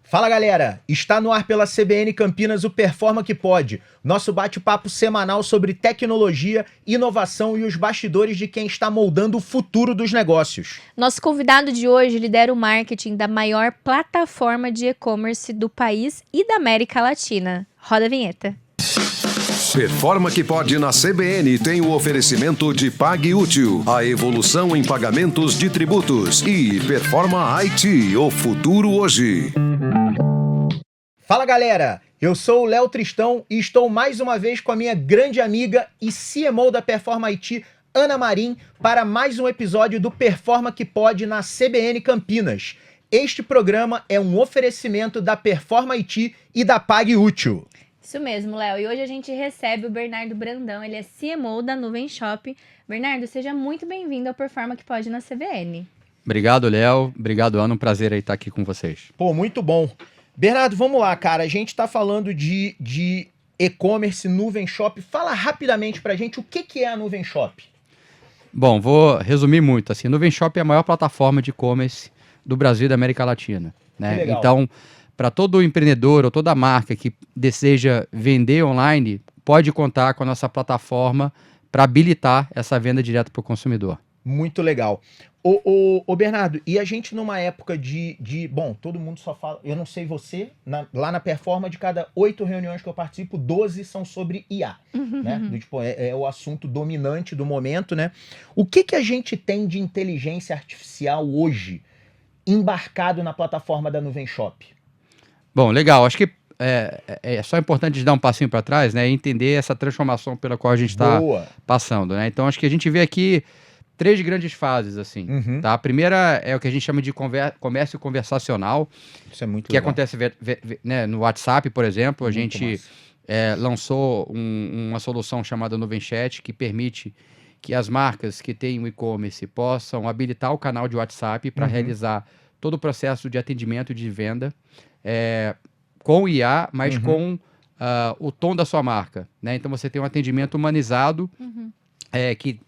Fala galera, está no ar pela CBN Campinas o Performa que Pode, nosso bate-papo semanal sobre tecnologia, inovação e os bastidores de quem está moldando o futuro dos negócios. Nosso convidado de hoje lidera o marketing da maior plataforma de e-commerce do país e da América Latina. Roda a vinheta. Performa que Pode na CBN tem o oferecimento de PagUtil, a evolução em pagamentos de tributos, e Performa IT, o futuro hoje. Fala galera, eu sou o Léo Tristão e estou mais uma vez com a minha grande amiga e CMO da Performa IT, Ana Marim, para mais um episódio do Performa que Pode na CBN Campinas. Este programa é um oferecimento da Performa IT e da PagUtil. Isso mesmo, Léo. E hoje a gente recebe o Bernardo Brandão, ele é CMO da Nuvem Shop. Bernardo, seja muito bem-vindo ao Performa que Pode na CBN. Obrigado, Léo. Obrigado, Ana. Um prazer aí estar aqui com vocês. Pô, muito bom. Bernardo, vamos lá, cara. A gente está falando de e-commerce, Nuvem Shop. Fala rapidamente pra gente o que é a Nuvem Shop. Bom, vou resumir muito. Assim, Nuvem Shop é a maior plataforma de e-commerce do Brasil e da América Latina, né? Então, para todo empreendedor ou toda marca que deseja vender online, pode contar com a nossa plataforma para habilitar essa venda direto para o consumidor. Muito legal. Ô Bernardo, e a gente numa época bom, todo mundo só fala, eu não sei você, lá na Performa, de cada 8 reuniões que eu participo, 12 são sobre IA, né? Tipo, é o assunto dominante do momento, né? O que a gente tem de inteligência artificial hoje embarcado na plataforma da Nuvem Shop? Bom, legal. Acho que é só importante dar um passinho para trás, né? E entender essa transformação pela qual a gente está passando, né? Então, acho que a gente vê aqui 3 grandes fases, assim, tá? A primeira é o que a gente chama de comércio conversacional. Isso é muito legal. Que acontece né, no WhatsApp, por exemplo. A gente lançou uma solução chamada Nuvem Chat, que permite que as marcas que têm um e-commerce possam habilitar o canal de WhatsApp para realizar todo o processo de atendimento e de venda com IA, mas com o tom da sua marca, né? Então você tem um atendimento humanizado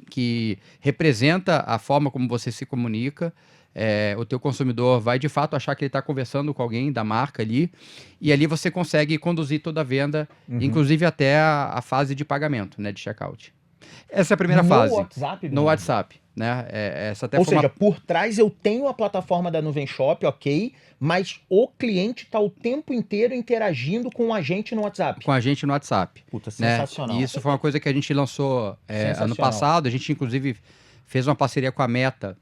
que representa a forma como você se comunica. O teu consumidor vai de fato achar que ele está conversando com alguém da marca ali, e ali você consegue conduzir toda a venda, inclusive até a fase de pagamento, né, de checkout. Essa é a primeira fase. No WhatsApp, né? Ou seja, por trás eu tenho a plataforma da Nuvem Shop, ok, mas o cliente está o tempo inteiro interagindo com a gente no WhatsApp. Com a gente no WhatsApp. Puta, sensacional. Né? E isso foi uma coisa que a gente lançou ano passado. A gente, inclusive, fez uma parceria com a Meta,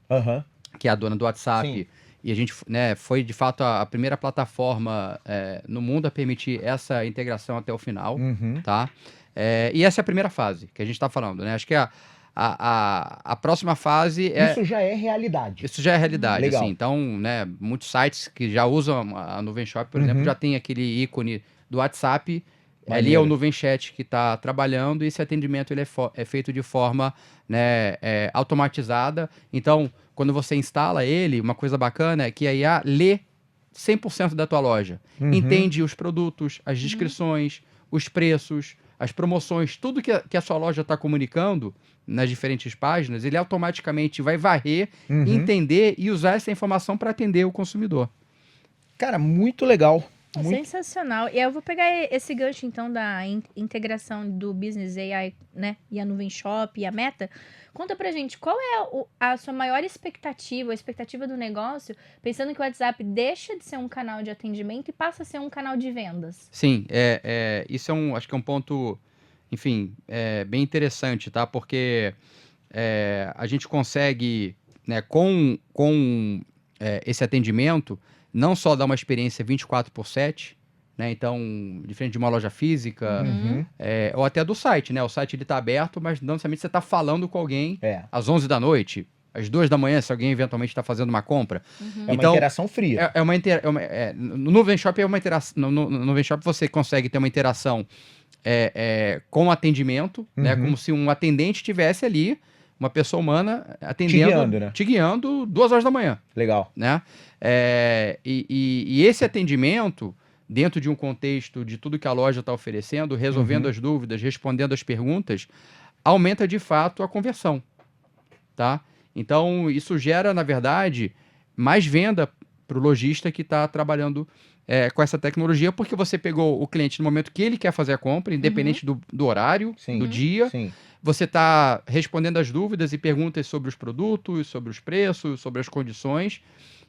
que é a dona do WhatsApp. Sim. E a gente foi, de fato, a primeira plataforma no mundo a permitir essa integração até o final, tá? E essa é a primeira fase que a gente está falando, né? Acho que a próxima fase Isso já é realidade. Isso já é realidade, legal. Assim. Então, né, muitos sites que já usam a Nuvem Shop, por exemplo, já tem aquele ícone do WhatsApp. Maneiro. Ali é o Nuvem Chat que está trabalhando, e esse atendimento ele é feito de forma, né, automatizada. Então, quando você instala ele, uma coisa bacana é que a IA lê 100% da tua loja. Entende os produtos, as descrições, os preços, as promoções, tudo que a sua loja está comunicando nas diferentes páginas, ele automaticamente vai varrer, entender e usar essa informação para atender o consumidor. Cara, muito legal. Sensacional. E eu vou pegar esse gancho, então, da integração do Business AI, né, e a Nuvem Shop e a Meta. Conta pra gente, qual é a sua maior expectativa, a expectativa do negócio, pensando que o WhatsApp deixa de ser um canal de atendimento e passa a ser um canal de vendas? Sim, isso acho que é um ponto, enfim, bem interessante, tá? Porque a gente consegue, né, com esse atendimento, não só dar uma experiência 24/7, né? Então, diferente de uma loja física, ou até do site, né? O site ele está aberto, mas não necessariamente você está falando com alguém às 11 da noite, às 2 da manhã, se alguém eventualmente está fazendo uma compra. É uma interação fria. No Nuvem Shop é uma interação. No Nuvem Shop você consegue ter uma interação com atendimento, né? Como se um atendente estivesse ali, uma pessoa humana atendendo, te guiando 2 horas da manhã. Legal. Né? E esse atendimento, dentro de um contexto de tudo que a loja está oferecendo, resolvendo as dúvidas, respondendo as perguntas, aumenta de fato a conversão. Tá? Então, isso gera, na verdade, mais venda para o lojista que está trabalhando com essa tecnologia, porque você pegou o cliente no momento que ele quer fazer a compra, independente do horário, Sim. do dia. Sim. Você está respondendo as dúvidas e perguntas sobre os produtos, sobre os preços, sobre as condições.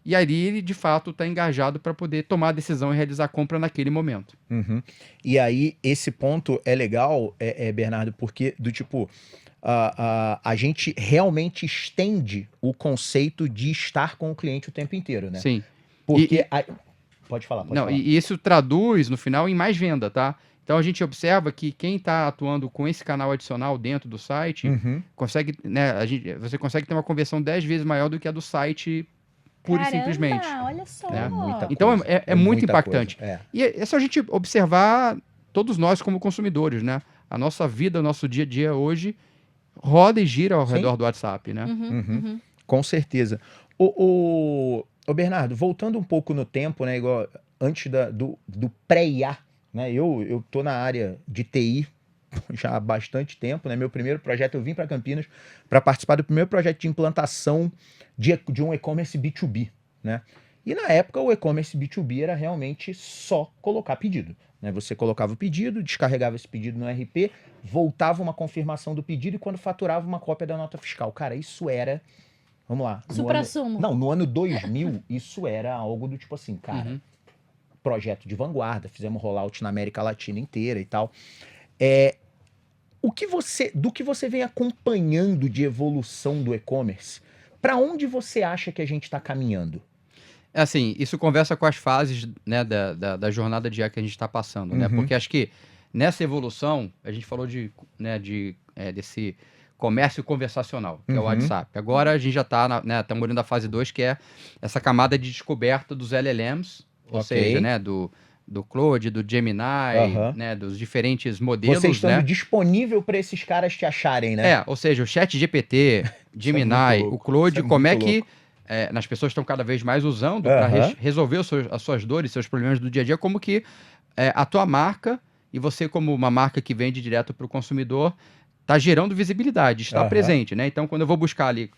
E ali ele, de fato, está engajado para poder tomar a decisão e realizar a compra naquele momento. Uhum. E aí, esse ponto é legal, Bernardo, porque do tipo, a gente realmente estende o conceito de estar com o cliente o tempo inteiro, né? Sim. Porque... Pode falar. Não, e isso traduz, no final, em mais venda, tá? Então a gente observa que quem está atuando com esse canal adicional dentro do site, consegue, né, você consegue ter uma conversão 10 vezes maior do que a do site pura e simplesmente. Olha só. É muita então coisa, é muito impactante. Coisa, E é só a gente observar, todos nós como consumidores, né? A nossa vida, o nosso dia a dia hoje roda e gira ao redor do WhatsApp, né? Com certeza. Ô Bernardo, voltando um pouco no tempo, né? Igual antes do pré-IA, né? Eu tô na área de TI já há bastante tempo, né? Meu primeiro projeto, eu vim para Campinas para participar do primeiro projeto de implantação de um e-commerce B2B, né? E na época o e-commerce B2B era realmente só colocar pedido, né? Você colocava o pedido, descarregava esse pedido no RP, voltava uma confirmação do pedido e quando faturava uma cópia da nota fiscal. Cara, isso era... Vamos lá. Supra-sumo. No ano 2000, isso era algo do tipo assim, cara, projeto de vanguarda, fizemos rollout na América Latina inteira e tal. Do que você vem acompanhando de evolução do e-commerce, para onde você acha que a gente está caminhando? Assim, isso conversa com as fases, né, da jornada de IA que a gente está passando, né? Porque acho que nessa evolução, a gente falou desse comércio conversacional, que é o WhatsApp. Agora a gente já está, né, estamos olhando a fase 2, que é essa camada de descoberta dos LLMs, ou seja, né, do Claude, do Gemini, né, dos diferentes modelos. Você estando né? disponível para esses caras te acharem, né? Ou seja, o ChatGPT, Gemini, o Claude, como é que as pessoas estão cada vez mais usando para resolver as suas dores, seus problemas do dia a dia, como que a tua marca, e você como uma marca que vende direto para o consumidor, está gerando visibilidade, está presente, né? Então, quando eu vou buscar ali,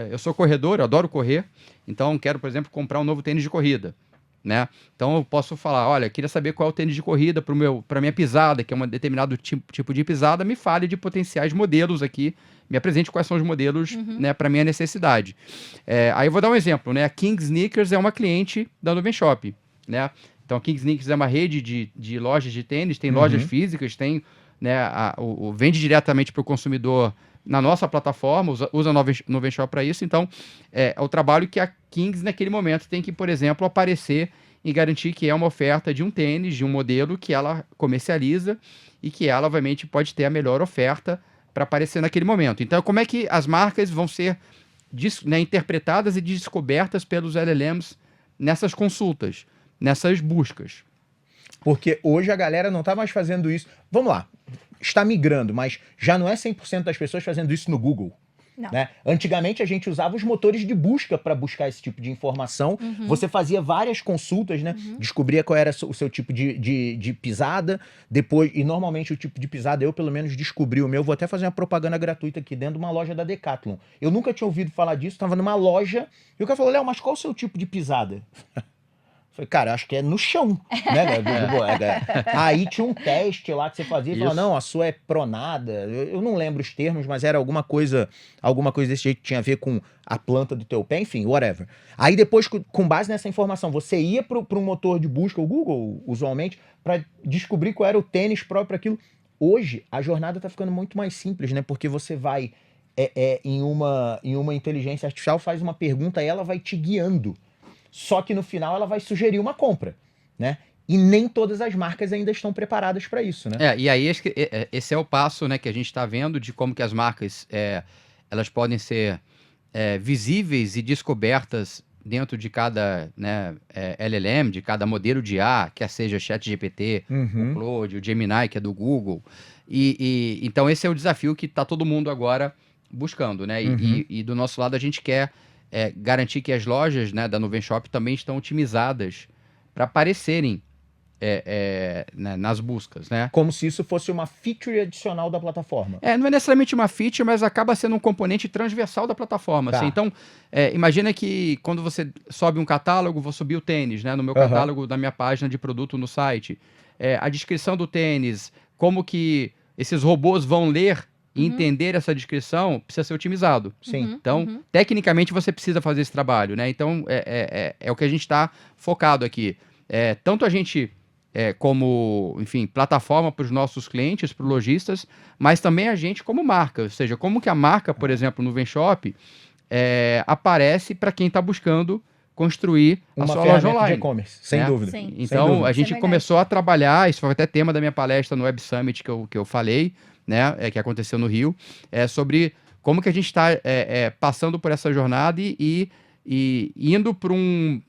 eu sou corredor, eu adoro correr, então quero, por exemplo, comprar um novo tênis de corrida, né? Então eu posso falar, olha, queria saber qual é o tênis de corrida para minha pisada, que é um determinado tipo de pisada, me fale de potenciais modelos aqui, me apresente quais são os modelos, né, para minha necessidade. Aí eu vou dar um exemplo, né? A King Sneakers é uma cliente da Nuvem Shop, né? Então a King Sneakers é uma rede de lojas de tênis, tem lojas físicas, tem, né, vende diretamente para o consumidor na nossa plataforma, usa a Nuvem Shop para isso. Então, é o trabalho que a Kings, naquele momento, tem que, por exemplo, aparecer e garantir que é uma oferta de um tênis, de um modelo que ela comercializa e que ela, obviamente, pode ter a melhor oferta para aparecer naquele momento. Então, como é que as marcas vão ser interpretadas e descobertas pelos LLMs nessas consultas, nessas buscas? Porque hoje a galera não está mais fazendo isso. Vamos lá, está migrando, mas já não é 100% das pessoas fazendo isso no Google. Né? Antigamente a gente usava os motores de busca para buscar esse tipo de informação. Você fazia várias consultas, né? Descobria qual era o seu tipo de pisada. Depois, e normalmente o tipo de pisada, eu pelo menos descobri o meu. Vou até fazer uma propaganda gratuita aqui dentro de uma loja da Decathlon. Eu nunca tinha ouvido falar disso, estava numa loja e o cara falou, Léo, mas qual o seu tipo de pisada? Falei, cara, acho que é no chão, né? Aí tinha um teste lá que você fazia e falava, não, a sua é pronada. Eu não lembro os termos, mas era alguma coisa desse jeito que tinha a ver com a planta do teu pé, enfim, whatever. Aí depois, com base nessa informação, você ia para um motor de busca, o Google, usualmente, para descobrir qual era o tênis próprio para aquilo. Hoje, a jornada tá ficando muito mais simples, né? Porque você vai em uma inteligência artificial, faz uma pergunta e ela vai te guiando. Só que no final ela vai sugerir uma compra, né? E nem todas as marcas ainda estão preparadas para isso, né? E aí esse é o passo, né, que a gente está vendo de como que as marcas elas podem ser visíveis e descobertas dentro de cada, né, LLM, de cada modelo de IA, quer seja ChatGPT, o Claude, o Gemini, que é do Google. Então esse é o desafio que está todo mundo agora buscando, né? E do nosso lado a gente quer garantir que as lojas, né, da Nuvem Shop também estão otimizadas para aparecerem nas buscas, né? Como se isso fosse uma feature adicional da plataforma. Não é necessariamente uma feature, mas acaba sendo um componente transversal da plataforma. Tá. Assim. Então, imagina que quando você sobe um catálogo, vou subir o tênis, né? No meu catálogo da minha página de produto no site. A descrição do tênis, como que esses robôs vão ler e entender essa descrição, precisa ser otimizado. Sim. Então, tecnicamente, você precisa fazer esse trabalho, né? Então, é o que a gente está focado aqui. Tanto a gente... como, enfim, plataforma para os nossos clientes, para os lojistas, mas também a gente como marca, ou seja, como que a marca, por exemplo, no Venshop, aparece para quem está buscando construir a sua loja online. De e-commerce, sem dúvida. Sim. Então, sem dúvida. a gente começou a trabalhar, isso foi até tema da minha palestra no Web Summit que eu falei, né, que aconteceu no Rio, sobre como que a gente está passando por essa jornada e indo para um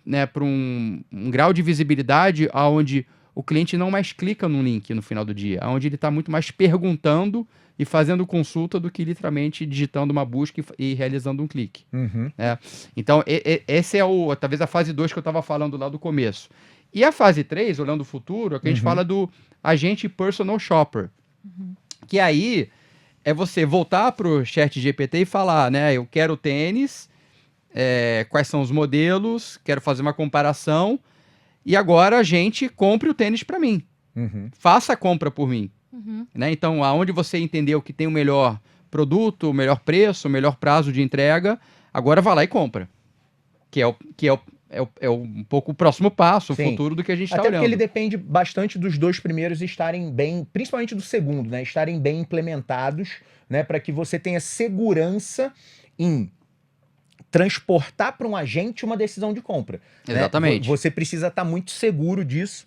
grau de visibilidade onde o cliente não mais clica no link no final do dia, onde ele está muito mais perguntando e fazendo consulta do que literalmente digitando uma busca e realizando um clique. Né? Então, esse é talvez a fase 2 que eu estava falando lá do começo. E a fase 3, olhando o futuro, é que a gente fala do agente personal shopper. Que aí é você voltar para o ChatGPT e falar, né? Eu quero tênis, quais são os modelos, quero fazer uma comparação, e agora a gente compre o tênis para mim. Faça a compra por mim. Né? Então, aonde você entendeu que tem o melhor produto, o melhor preço, o melhor prazo de entrega, agora vai lá e compra. Que é um pouco o próximo passo, o futuro do que a gente está olhando. Até porque ele depende bastante dos dois primeiros estarem bem, principalmente do segundo, né? Estarem bem implementados, né? Para que você tenha segurança em transportar para um agente uma decisão de compra. Exatamente. Né? Você precisa estar muito seguro disso.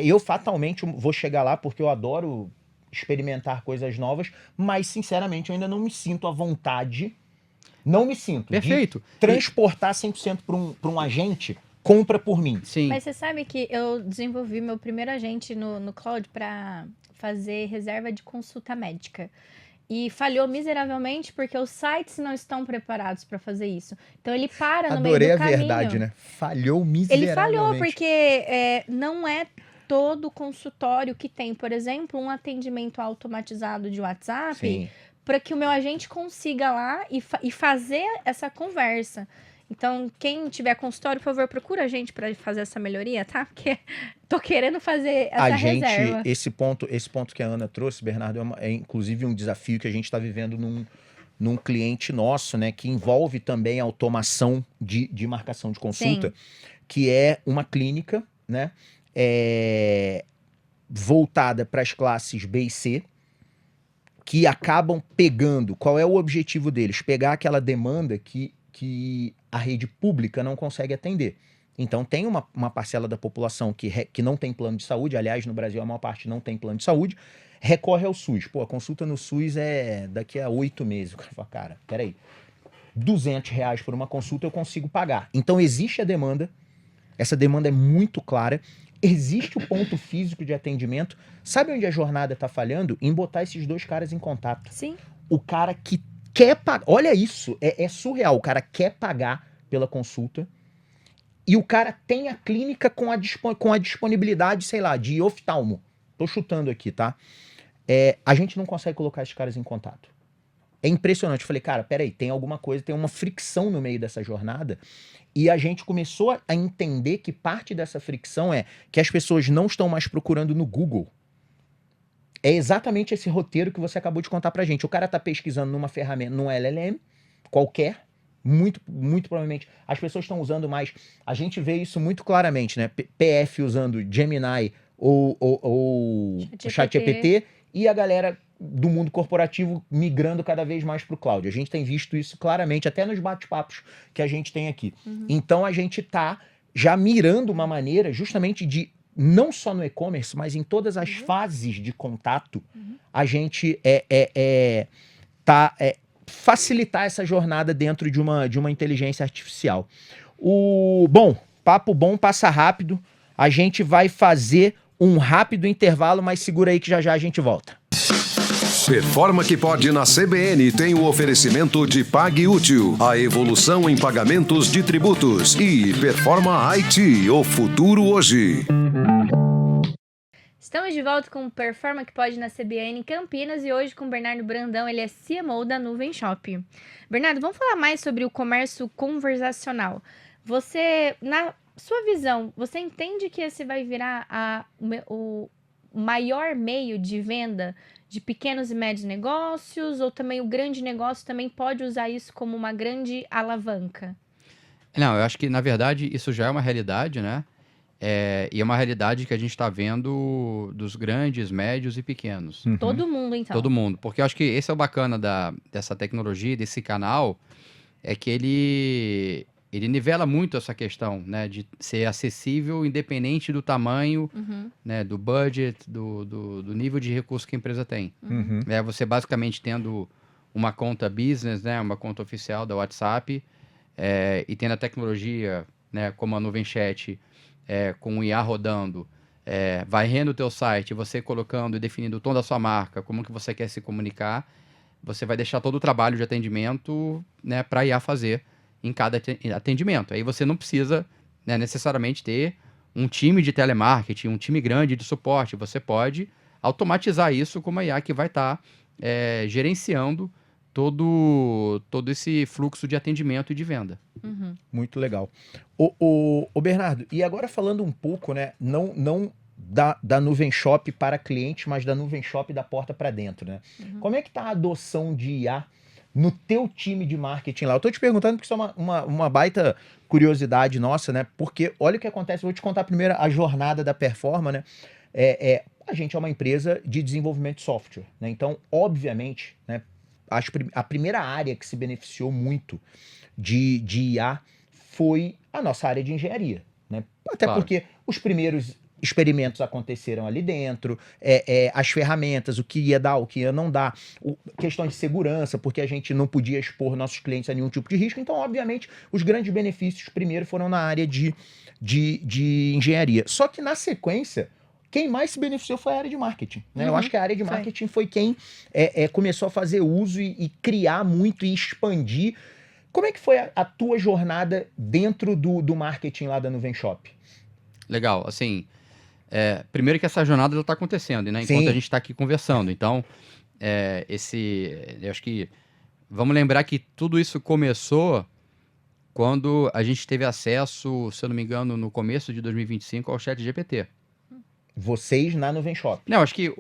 Eu fatalmente vou chegar lá porque eu adoro experimentar coisas novas, mas sinceramente eu ainda não me sinto à vontade. Não me sinto. Perfeito. De transportar 100% para um agente, compra por mim. Sim. Mas você sabe que eu desenvolvi meu primeiro agente no Cloud para fazer reserva de consulta médica. E falhou miseravelmente porque os sites não estão preparados para fazer isso. Então ele para no meio do caminho. Adorei a verdade, né? Falhou miseravelmente. Ele falhou porque não é todo consultório que tem, por exemplo, um atendimento automatizado de WhatsApp para que o meu agente consiga lá e fazer essa conversa. Então, quem tiver consultório, por favor, procura a gente para fazer essa melhoria, tá? Porque tô querendo fazer essa reserva. Esse ponto que a Ana trouxe, Bernardo, é inclusive um desafio que a gente está vivendo num cliente nosso, né? Que envolve também a automação de marcação de consulta, que é uma clínica, né? Voltada para as classes B e C, que acabam pegando. Qual é o objetivo deles? Pegar aquela demanda que a rede pública não consegue atender. Então tem uma parcela da população que não tem plano de saúde, aliás, no Brasil a maior parte não tem plano de saúde, recorre ao SUS. Pô, a consulta no SUS é daqui a 8 meses. O cara fala, cara, peraí, R$200 por uma consulta eu consigo pagar. Então existe a demanda, essa demanda é muito clara, existe o ponto físico de atendimento. Sabe onde a jornada tá falhando? Em botar esses dois caras em contato. Sim. O cara que quer pagar, olha isso, é surreal, o cara quer pagar pela consulta e o cara tem a clínica com a disponibilidade, sei lá, de oftalmo. Tô chutando aqui, tá? A gente não consegue colocar esses caras em contato. É impressionante. Eu falei, cara, peraí, tem alguma coisa, tem uma fricção no meio dessa jornada. E a gente começou a entender que parte dessa fricção é que as pessoas não estão mais procurando no Google. É exatamente esse roteiro que você acabou de contar pra gente. O cara tá pesquisando numa ferramenta, num LLM qualquer, muito, muito provavelmente. As pessoas estão usando mais. A gente vê isso muito claramente, né? PF usando Gemini ou ChatGPT e a galera do mundo corporativo migrando cada vez mais pro cloud. A gente tem visto isso claramente, até nos bate-papos que a gente tem aqui. Então a gente tá já mirando uma maneira justamente de não só no e-commerce, mas em todas as fases de contato, a gente facilitar essa jornada dentro de uma inteligência artificial. Bom, papo bom passa rápido. A gente vai fazer um rápido intervalo, mas segura aí que já a gente volta. Performa que pode na CBN tem o oferecimento de PagUtil, a evolução em pagamentos de tributos, e Performa IT, o futuro hoje. Estamos de volta com o Performa que Pode na CBN Campinas e hoje com o Bernardo Brandão, ele é CMO da Nuvem Shop. Bernardo, vamos falar mais sobre o comércio conversacional. Você, na sua visão, você entende que esse vai virar o maior meio de venda de pequenos e médios negócios ou também o grande negócio também pode usar isso como uma grande alavanca? Não, eu acho que, na verdade, isso já é uma realidade, né? E é uma realidade que a gente está vendo dos grandes, médios e pequenos. Todo mundo, então. Todo mundo. Porque eu acho que esse é o bacana dessa tecnologia, desse canal, é que ele nivela muito essa questão, né? De ser acessível independente do tamanho, né? Do budget, do nível de recurso que a empresa tem. Você basicamente tendo uma conta business, né? Uma conta oficial da WhatsApp, e tendo a tecnologia, né? Como a Nuvem Chat, com o IA rodando, varrendo o teu site, você colocando e definindo o tom da sua marca, como que você quer se comunicar, você vai deixar todo o trabalho de atendimento, né, para a IA fazer em cada atendimento. Aí você não precisa, né, necessariamente ter um time de telemarketing, um time grande de suporte. Você pode automatizar isso com uma IA que vai estar gerenciando todo esse fluxo de atendimento e de venda. Muito legal. O Bernardo, e agora falando um pouco, né, não da Nuvem Shop para cliente, mas da Nuvem Shop da porta para dentro, né? Como é que tá a adoção de IA no teu time de marketing lá? Eu tô te perguntando porque isso é uma baita curiosidade nossa, né? Porque olha o que acontece, eu vou te contar primeiro a jornada da Performa, né? A gente é uma empresa de desenvolvimento de software, né? Então, obviamente, né, a primeira área que se beneficiou muito de IA foi a nossa área de engenharia, né? Até Claro. porque os primeiros experimentos aconteceram ali dentro, as ferramentas, o que ia dar, o que ia não dar, questão de segurança, porque a gente não podia expor nossos clientes a nenhum tipo de risco. Então, obviamente, os grandes benefícios primeiro foram na área de engenharia. Só que na sequência, quem mais se beneficiou foi a área de marketing, né? Eu acho que a área de marketing foi quem começou a fazer uso e criar muito e expandir. Como é que foi a tua jornada dentro do marketing lá da Nuvem Shop? Legal, assim, primeiro que essa jornada está acontecendo, né? Enquanto Sim. a gente está aqui conversando. Então, eu acho que vamos lembrar que tudo isso começou quando a gente teve acesso, se eu não me engano, no começo de 2025 ao ChatGPT. Vocês na Nuvem Shop. Não, acho que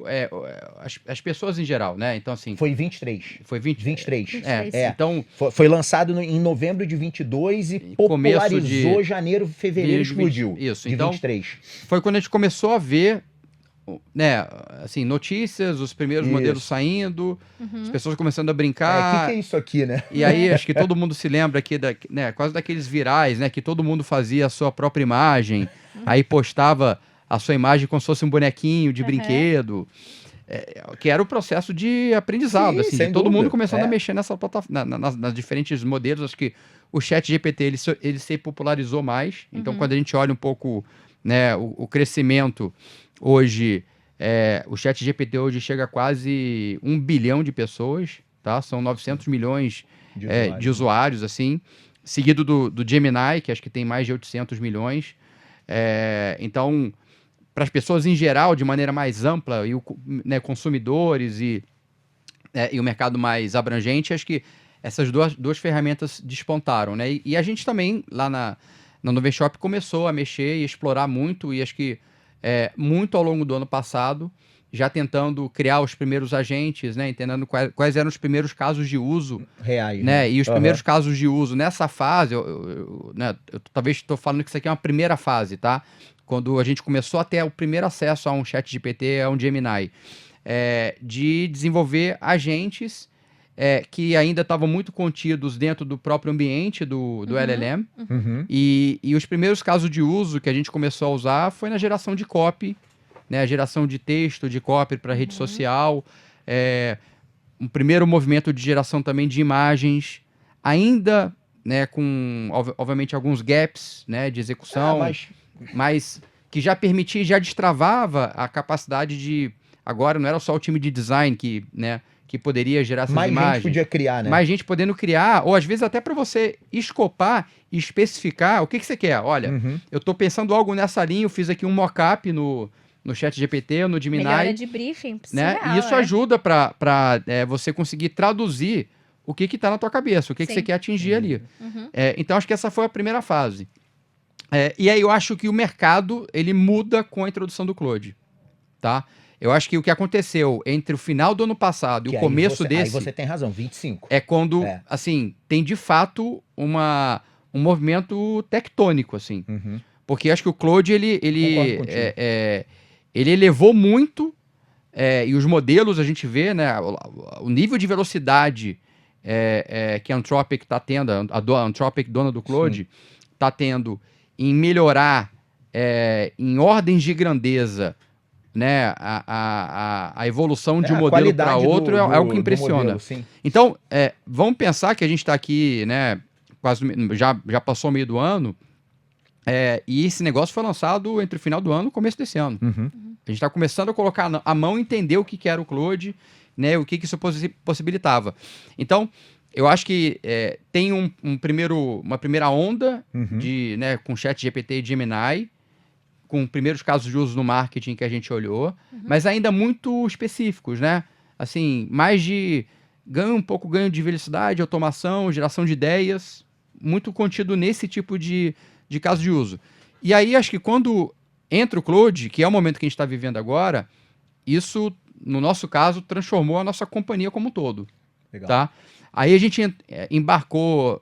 as pessoas em geral, né? Então, assim... Foi 23. Foi 23. Então... Foi lançado em novembro de 22 e popularizou janeiro, fevereiro, explodiu. Isso, de então... 23. Foi quando a gente começou a ver, né, assim, notícias, os primeiros modelos saindo, as pessoas começando a brincar. O que é isso aqui, né? E aí, acho que todo mundo se lembra aqui, né, quase daqueles virais, né, que todo mundo fazia a sua própria imagem, aí postava a sua imagem como se fosse um bonequinho de brinquedo, que era o processo de aprendizado, assim, de todo mundo começando a mexer nessa plataforma, nas diferentes modelos. Acho que o ChatGPT ele se popularizou mais. Então, quando a gente olha um pouco, né, o crescimento hoje, o ChatGPT hoje chega a quase 1 bilhão de pessoas, tá? São 900 milhões de usuários, assim, seguido do Gemini, que acho que tem mais de 800 milhões. Então, para as pessoas em geral, de maneira mais ampla, e né, consumidores e o mercado mais abrangente, acho que essas duas ferramentas despontaram, né? E a gente também, lá na Nuvem Shop, começou a mexer e explorar muito, e acho que muito ao longo do ano passado, já tentando criar os primeiros agentes, né? Entendendo quais eram os primeiros casos de uso. Reais. Né? E os primeiros casos de uso nessa fase, eu talvez estou falando que isso aqui é uma primeira fase, tá? Quando a gente começou a ter o primeiro acesso a um ChatGPT, a um Gemini, de desenvolver agentes que ainda estavam muito contidos dentro do próprio ambiente do LLM. E os primeiros casos de uso que a gente começou a usar foi na geração de copy, né? A geração de texto, de copy para rede social, um primeiro movimento de geração também de imagens, ainda, né, com, obviamente, alguns gaps, né, de execução, mas que já permitia, já destravava a capacidade de... Agora não era só o time de design que poderia gerar essas imagens. Mais gente podia criar, né? Mais gente podendo criar, ou às vezes até para você escopar e especificar o que você quer. Olha, eu estou pensando algo nessa linha, eu fiz aqui um mock-up no no ChatGPT, no Gemini. Melhora de briefing, né? surreal, E isso ajuda para você conseguir traduzir o que está na tua cabeça, o que você quer atingir ali. Então, acho que essa foi a primeira fase. E aí eu acho que o mercado ele muda com a introdução do Claude. Tá? Eu acho que o que aconteceu entre o final do ano passado e o começo desse... Aí você tem razão, 25. É quando, assim, tem de fato um movimento tectônico, assim. Porque acho que o Claude, ele elevou muito, e os modelos a gente vê, né, o nível de velocidade que a Anthropic está tendo, a Anthropic, dona do Claude, está tendo em melhorar em ordens de grandeza, né, a evolução de um modelo para outro é algo que impressiona. Modelo, então, vamos pensar que a gente está aqui, né, quase já passou o meio do ano, e esse negócio foi lançado entre o final do ano e o começo desse ano. A gente está começando a colocar a mão e entender o que era o Claude, né, o que isso possibilitava. Então, eu acho que tem uma primeira onda né, com ChatGPT e Gemini, com primeiros casos de uso no marketing que a gente olhou, mas ainda muito específicos, né? Assim, mais de ganho de velocidade, automação, geração de ideias, muito contido nesse tipo de caso de uso. E aí, acho que quando entra o Claude, que é o momento que a gente está vivendo agora, isso, no nosso caso, transformou a nossa companhia como um todo. Legal. Tá? Aí a gente embarcou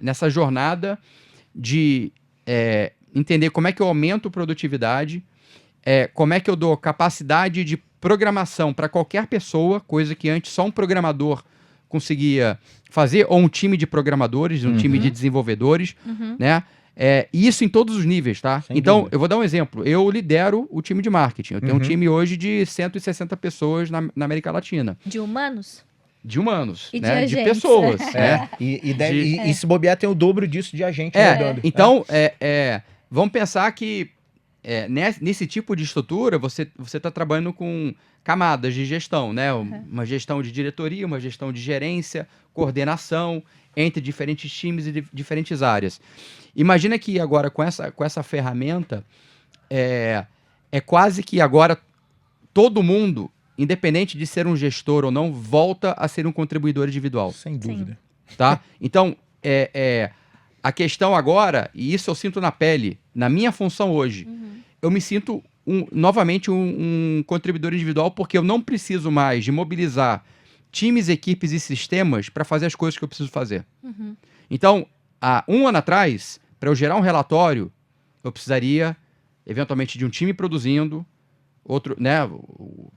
nessa jornada de entender como é que eu aumento produtividade, como é que eu dou capacidade de programação para qualquer pessoa, coisa que antes só um programador conseguia fazer, ou um time de programadores, um time de desenvolvedores, né? E isso em todos os níveis, tá? Então, eu vou dar um exemplo. Eu lidero o time de marketing. Eu tenho um time hoje de 160 pessoas na América Latina. De humanos? De humanos, e né? de pessoas. Né? E se bobear, tem o dobro disso de agente rodando. Então, vamos pensar que nesse tipo de estrutura, você está trabalhando com camadas de gestão, né? Uma gestão de diretoria, uma gestão de gerência, coordenação entre diferentes times e diferentes áreas. Imagina que agora, com essa ferramenta, é quase que agora todo mundo, independente de ser um gestor ou não, volta a ser um contribuidor individual. Sem dúvida. Tá? Então, a questão agora, e isso eu sinto na pele, na minha função hoje, eu me sinto novamente um contribuidor individual, porque eu não preciso mais de mobilizar times, equipes e sistemas para fazer as coisas que eu preciso fazer. Então, há um ano atrás, para eu gerar um relatório, eu precisaria, eventualmente, de um time produzindo, outro, né,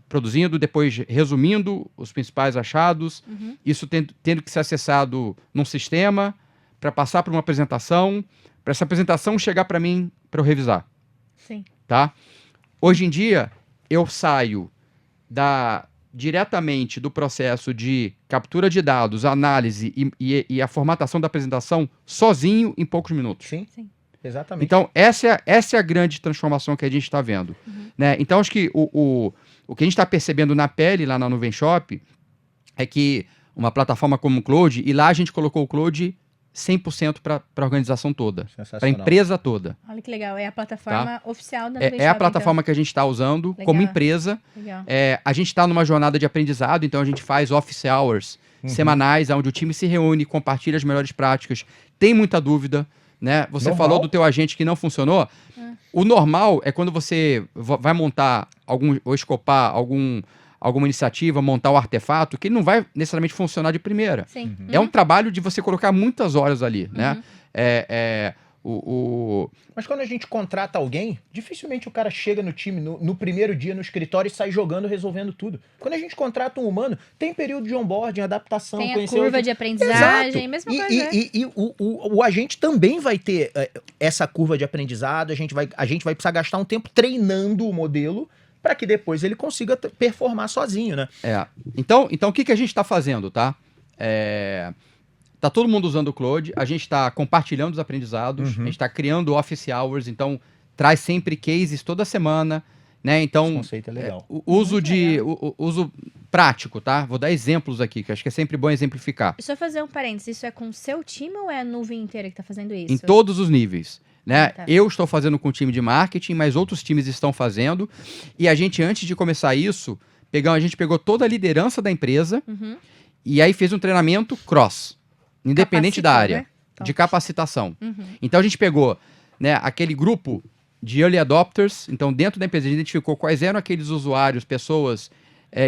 produzindo, depois resumindo os principais achados, isso tendo que ser acessado num sistema, para passar para uma apresentação, para essa apresentação chegar para mim para eu revisar. Sim. Tá? Hoje em dia, eu saio diretamente do processo de captura de dados, análise e a formatação da apresentação sozinho em poucos minutos. Sim. Exatamente. Então, essa é a grande transformação que a gente está vendo. Né? Então, acho que o que a gente está percebendo na pele, lá na Nuvem Shop, é que uma plataforma como o Claude, e lá a gente colocou o Claude 100% para a organização toda, para a empresa toda. Olha que legal, é a plataforma oficial da Nuvem Shop. É a plataforma que a gente está usando como empresa. A gente está numa jornada de aprendizado, então a gente faz office hours semanais, onde o time se reúne, compartilha as melhores práticas, tem muita dúvida, né? Você falou do teu agente que não funcionou. O normal é quando você vai montar ou escopar alguma iniciativa, montar o artefato, que ele não vai necessariamente funcionar de primeira. Sim. É um trabalho de você colocar muitas horas ali, né? Mas quando a gente contrata alguém, dificilmente o cara chega no time no primeiro dia no escritório e sai jogando, resolvendo tudo. Quando a gente contrata um humano, tem período de onboarding, adaptação, tem a curva de aprendizagem, mesma coisa. E o agente também vai ter essa curva de aprendizado, a gente vai precisar gastar um tempo treinando o modelo para que depois ele consiga performar sozinho, né? Então o que a gente está fazendo, tá? Tá todo mundo usando o Claude, a gente está compartilhando os aprendizados, a gente está criando office hours, então traz sempre cases toda semana, né? Então, esse conceito é legal. Uso prático, tá? Vou dar exemplos aqui, que acho que é sempre bom exemplificar. Só fazer um parênteses, isso é com o seu time ou é a nuvem inteira que está fazendo isso? Em todos os níveis. né? Tá. Eu estou fazendo com o time de marketing, mas outros times estão fazendo. E a gente, antes de começar isso, a gente pegou toda a liderança da empresa e aí fez um treinamento cross, independente da área, né? de capacitação. Então a gente pegou, né, aquele grupo de early adopters, então dentro da empresa a gente identificou quais eram aqueles usuários, pessoas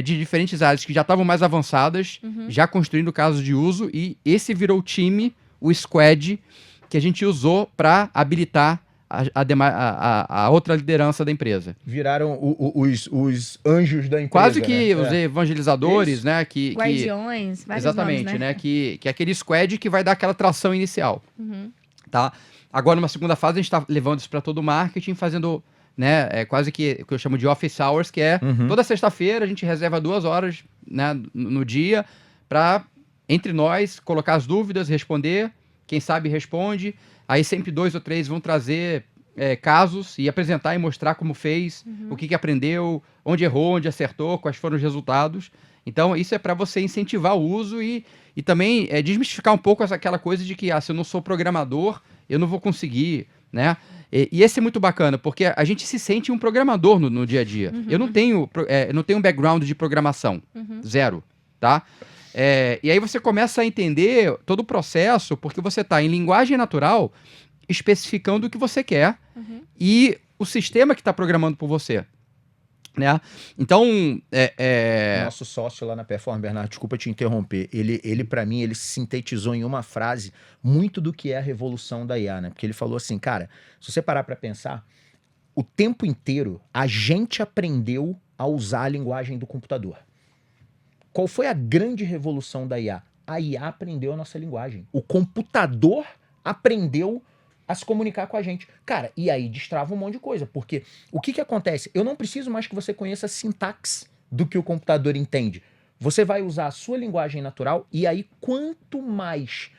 de diferentes áreas que já estavam mais avançadas, já construindo casos de uso, e esse virou o time, o squad, que a gente usou para habilitar a outra liderança da empresa. Viraram os anjos da empresa. Quase que né? os evangelizadores, né? Guardiões, vários exatamente, nomes, né? Que é aquele squad que vai dar aquela tração inicial. Tá? Agora, numa segunda fase, a gente está levando isso para todo o marketing, fazendo, né, quase que o que eu chamo de office hours, que é toda sexta-feira a gente reserva 2 horas, né, no dia para, entre nós, colocar as dúvidas, responder. Quem sabe responde. Aí sempre 2 ou 3 vão trazer casos e apresentar e mostrar como fez, o que aprendeu, onde errou, onde acertou, quais foram os resultados. Então, isso é para você incentivar o uso e também desmistificar um pouco aquela coisa de que se eu não sou programador, eu não vou conseguir, né? E esse é muito bacana, porque a gente se sente um programador no dia a dia. Eu não tenho um background de programação, zero, tá? E aí você começa a entender todo o processo, porque você está em linguagem natural especificando o que você quer e o sistema que está programando por você. Né? Então, Nosso sócio lá na Perform, Bernardo, desculpa te interromper, ele para mim, ele sintetizou em uma frase muito do que é a revolução da IA, né? Porque ele falou assim, cara, se você parar para pensar, o tempo inteiro a gente aprendeu a usar a linguagem do computador. Qual foi a grande revolução da IA? A IA aprendeu a nossa linguagem. O computador aprendeu a se comunicar com a gente. Cara, e aí destrava um monte de coisa, porque o que acontece? Eu não preciso mais que você conheça a sintaxe do que o computador entende. Você vai usar a sua linguagem natural e aí quanto mais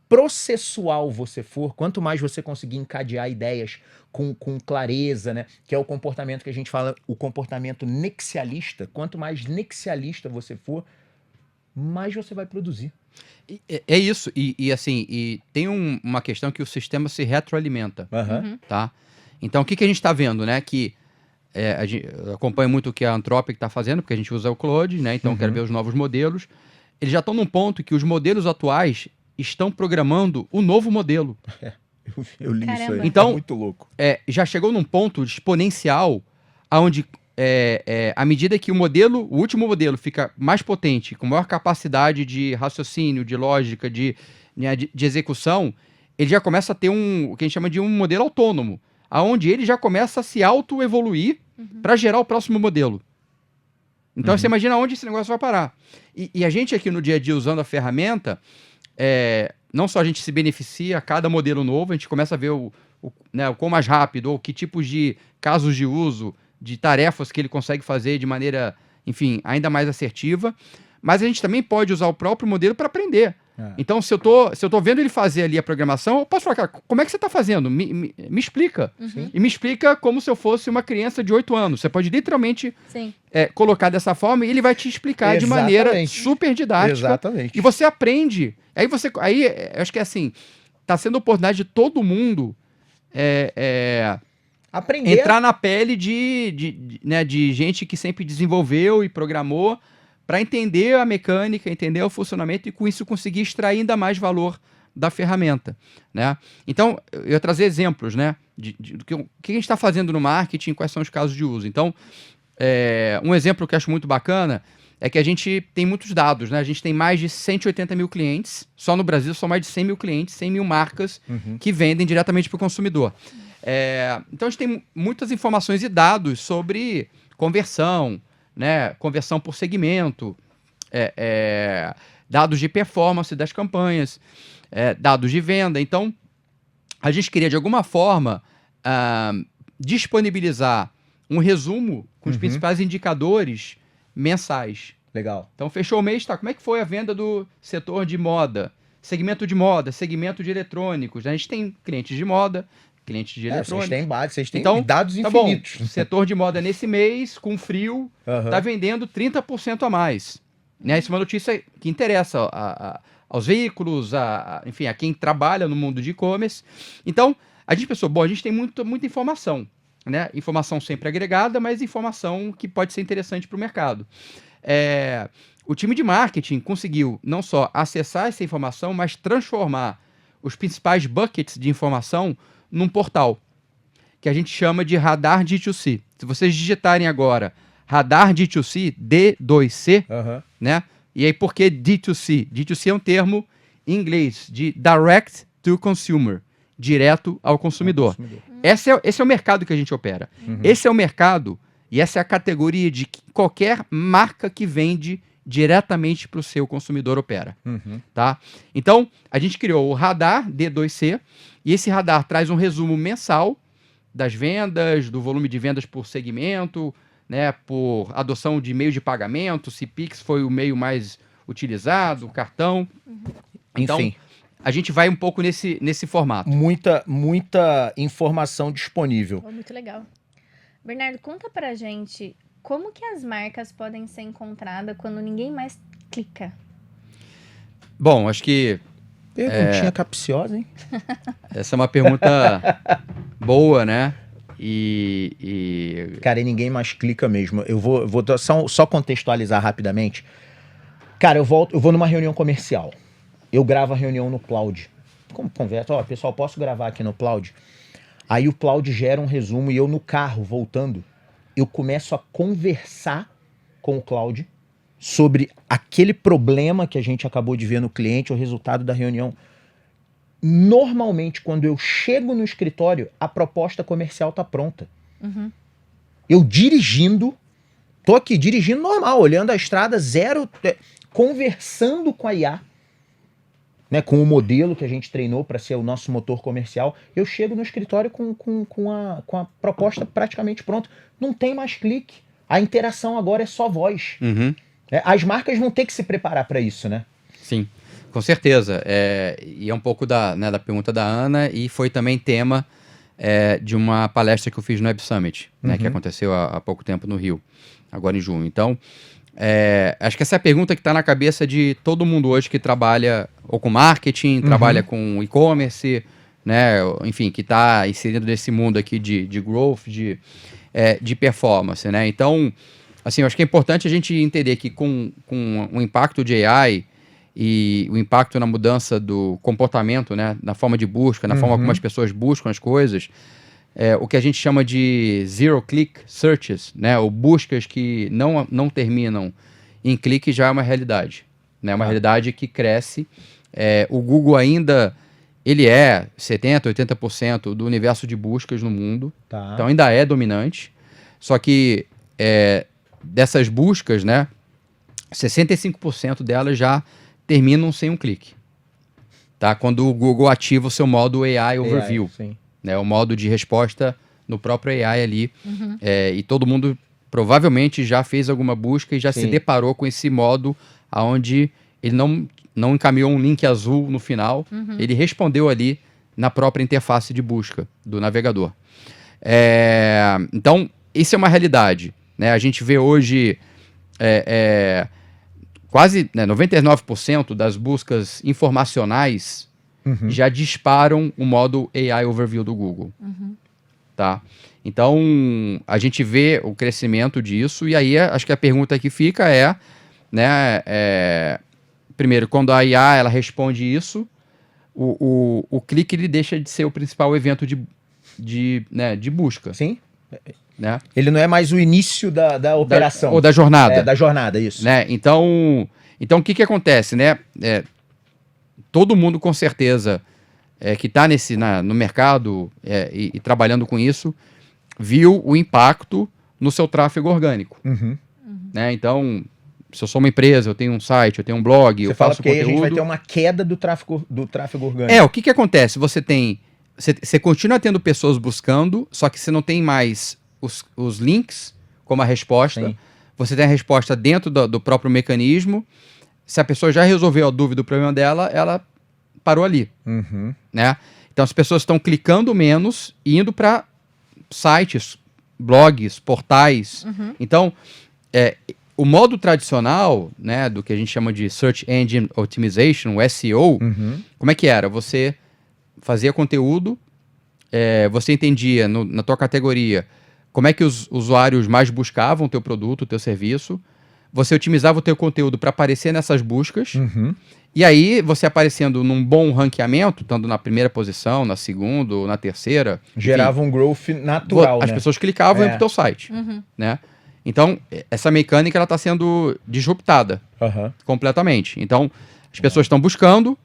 processual você for, quanto mais você conseguir encadear ideias com clareza, né? Que é o comportamento que a gente fala, o comportamento nexialista. Quanto mais nexialista você for, mais você vai produzir. É isso. E tem uma questão que o sistema se retroalimenta. Tá? Então, o que a gente está vendo, né? Que eu acompanho muito o que a Anthropic está fazendo, porque a gente usa o Claude, né? Então, quero ver os novos modelos. Eles já estão num ponto que os modelos atuais estão programando o novo modelo. Eu li isso aí. Então, é muito louco. Já chegou num ponto exponencial onde, à medida que o último modelo fica mais potente, com maior capacidade de raciocínio, de lógica, de execução, ele já começa a ter o que a gente chama de um modelo autônomo, onde ele já começa a se auto-evoluir para gerar o próximo modelo. Então, você imagina onde esse negócio vai parar. E a gente aqui no dia a dia, usando a ferramenta, não só a gente se beneficia a cada modelo novo, a gente começa a ver o quão mais rápido, ou que tipos de casos de uso, de tarefas que ele consegue fazer de maneira, enfim, ainda mais assertiva, mas a gente também pode usar o próprio modelo para aprender. Então, se eu tô vendo ele fazer ali a programação, eu posso falar, cara, como é que você está fazendo? Me explica. E me explica como se eu fosse uma criança de 8 anos. Você pode literalmente colocar dessa forma e ele vai te explicar de maneira super didática. Exatamente. E você aprende. Aí eu acho que assim, tá sendo a oportunidade de todo mundo aprender. Entrar na pele de gente que sempre desenvolveu e programou para entender a mecânica, entender o funcionamento e com isso conseguir extrair ainda mais valor da ferramenta, né? Então, eu ia trazer exemplos, né, do que a gente está fazendo no marketing, quais são os casos de uso. Então, um exemplo que eu acho muito bacana é que a gente tem muitos dados, né? A gente tem mais de 180 mil clientes, só no Brasil são mais de 100 mil clientes, 100 mil marcas que vendem diretamente para o consumidor. Então, a gente tem muitas informações e dados sobre conversão, né? Conversão por segmento, dados de performance das campanhas, dados de venda. Então, a gente queria, de alguma forma, disponibilizar um resumo com os principais indicadores mensais. Legal. Então, fechou o mês, tá? Como é que foi a venda do setor de moda? Segmento de moda, segmento de eletrônicos. Né? A gente tem clientes de moda, clientes de eletrônicos. Vocês têm então, dados tá infinitos. Bom, setor de moda nesse mês, com frio, tá vendendo 30% a mais. Né? Isso é uma notícia que interessa aos veículos, enfim, a quem trabalha no mundo de e-commerce. Então, a gente pensou, bom, a gente tem muita informação, né? Informação sempre agregada, mas informação que pode ser interessante para o mercado. O time de marketing conseguiu não só acessar essa informação, mas transformar os principais buckets de informação num portal, que a gente chama de Radar D2C. Se vocês digitarem agora Radar D2C, D2C, né? E aí por que D2C? D2C é um termo em inglês de Direct to Consumer, direto ao consumidor. Esse é o mercado que a gente opera. Esse é o mercado e essa é a categoria de que qualquer marca que vende diretamente para o seu consumidor opera. Tá? Então, a gente criou o Radar D2C e esse radar traz um resumo mensal das vendas, do volume de vendas por segmento, né, por adoção de meio de pagamento, se Pix foi o meio mais utilizado, cartão. Então, enfim, a gente vai um pouco nesse formato. Muita informação disponível. Muito legal. Bernardo, conta pra gente como que as marcas podem ser encontradas quando ninguém mais clica? Bom, acho que... Perguntinha capciosa, hein? Essa é uma pergunta boa, né? Cara, e ninguém mais clica mesmo. Eu vou só contextualizar rapidamente. Cara, eu vou numa reunião comercial. Eu gravo a reunião no Cloud. Como conversa? Ó, pessoal, posso gravar aqui no Cloud? Aí o Cloud gera um resumo e eu no carro, voltando, eu começo a conversar com o Cloud sobre aquele problema que a gente acabou de ver no cliente, o resultado da reunião. Normalmente, quando eu chego no escritório, a proposta comercial tá pronta. Eu tô aqui dirigindo normal, olhando a estrada, conversando com a IA, né, com o modelo que a gente treinou para ser o nosso motor comercial. Eu chego no escritório com a proposta praticamente pronta. Não tem mais clique. A interação agora é só voz. As marcas vão ter que se preparar para isso, né? Sim, com certeza. E é um pouco da pergunta da Ana, e foi também tema de uma palestra que eu fiz no Web Summit, né, que aconteceu há pouco tempo no Rio, agora em junho. Então, acho que essa é a pergunta que está na cabeça de todo mundo hoje que trabalha ou com marketing, trabalha com e-commerce, né, enfim, que está inserido nesse mundo aqui de growth, de performance, né? Então, assim, eu acho que é importante a gente entender que com o impacto de AI e o impacto na mudança do comportamento, né, na forma de busca, na forma como as pessoas buscam as coisas, o que a gente chama de zero-click searches, né, ou buscas que não terminam em clique, já é uma realidade, né, uma realidade que cresce. O Google ainda, ele é 70%, 80% do universo de buscas no mundo, então ainda é dominante, só que dessas buscas, né, 65% delas já terminam sem um clique, tá? Quando o Google ativa o seu modo AI Overview, né, o modo de resposta no próprio AI ali, e todo mundo provavelmente já fez alguma busca e já se deparou com esse modo onde ele não encaminhou um link azul no final, ele respondeu ali na própria interface de busca do navegador. Então, isso é uma realidade, né? A gente vê hoje quase 99% das buscas informacionais já disparam o modo AI Overview do Google. Tá? Então, a gente vê o crescimento disso, e aí acho que a pergunta que fica primeiro, quando a IA ela responde isso, o clique ele deixa de ser o principal evento de busca. Sim. Né? Ele não é mais o início da operação. Ou da jornada. Da jornada, isso. Né? Então o que acontece? Né? Todo mundo, com certeza, que está no mercado e trabalhando com isso, viu o impacto no seu tráfego orgânico. Né? Então, se eu sou uma empresa, eu tenho um site, eu tenho um blog, eu faço conteúdo... Você fala que aí a gente vai ter uma queda do tráfego orgânico. O que acontece? Você continua tendo pessoas buscando, só que você não tem mais os links como a resposta. Sim. Você tem a resposta dentro do próprio mecanismo. Se a pessoa já resolveu a dúvida, o problema dela, ela parou ali. Né? Então as pessoas estão clicando menos e indo para sites, blogs, portais. Então, o modo tradicional, né, do que a gente chama de Search Engine Optimization, o SEO, como é que era? Você fazia conteúdo, você entendia na tua categoria como é que os usuários mais buscavam o teu produto, o teu serviço. Você otimizava o teu conteúdo para aparecer nessas buscas. E aí, você aparecendo num bom ranqueamento, estando na primeira posição, na segunda ou na terceira... Gerava um growth natural, as pessoas clicavam e iam pro teu site. Né? Então, essa mecânica está sendo disruptada completamente. Então, as pessoas estão buscando.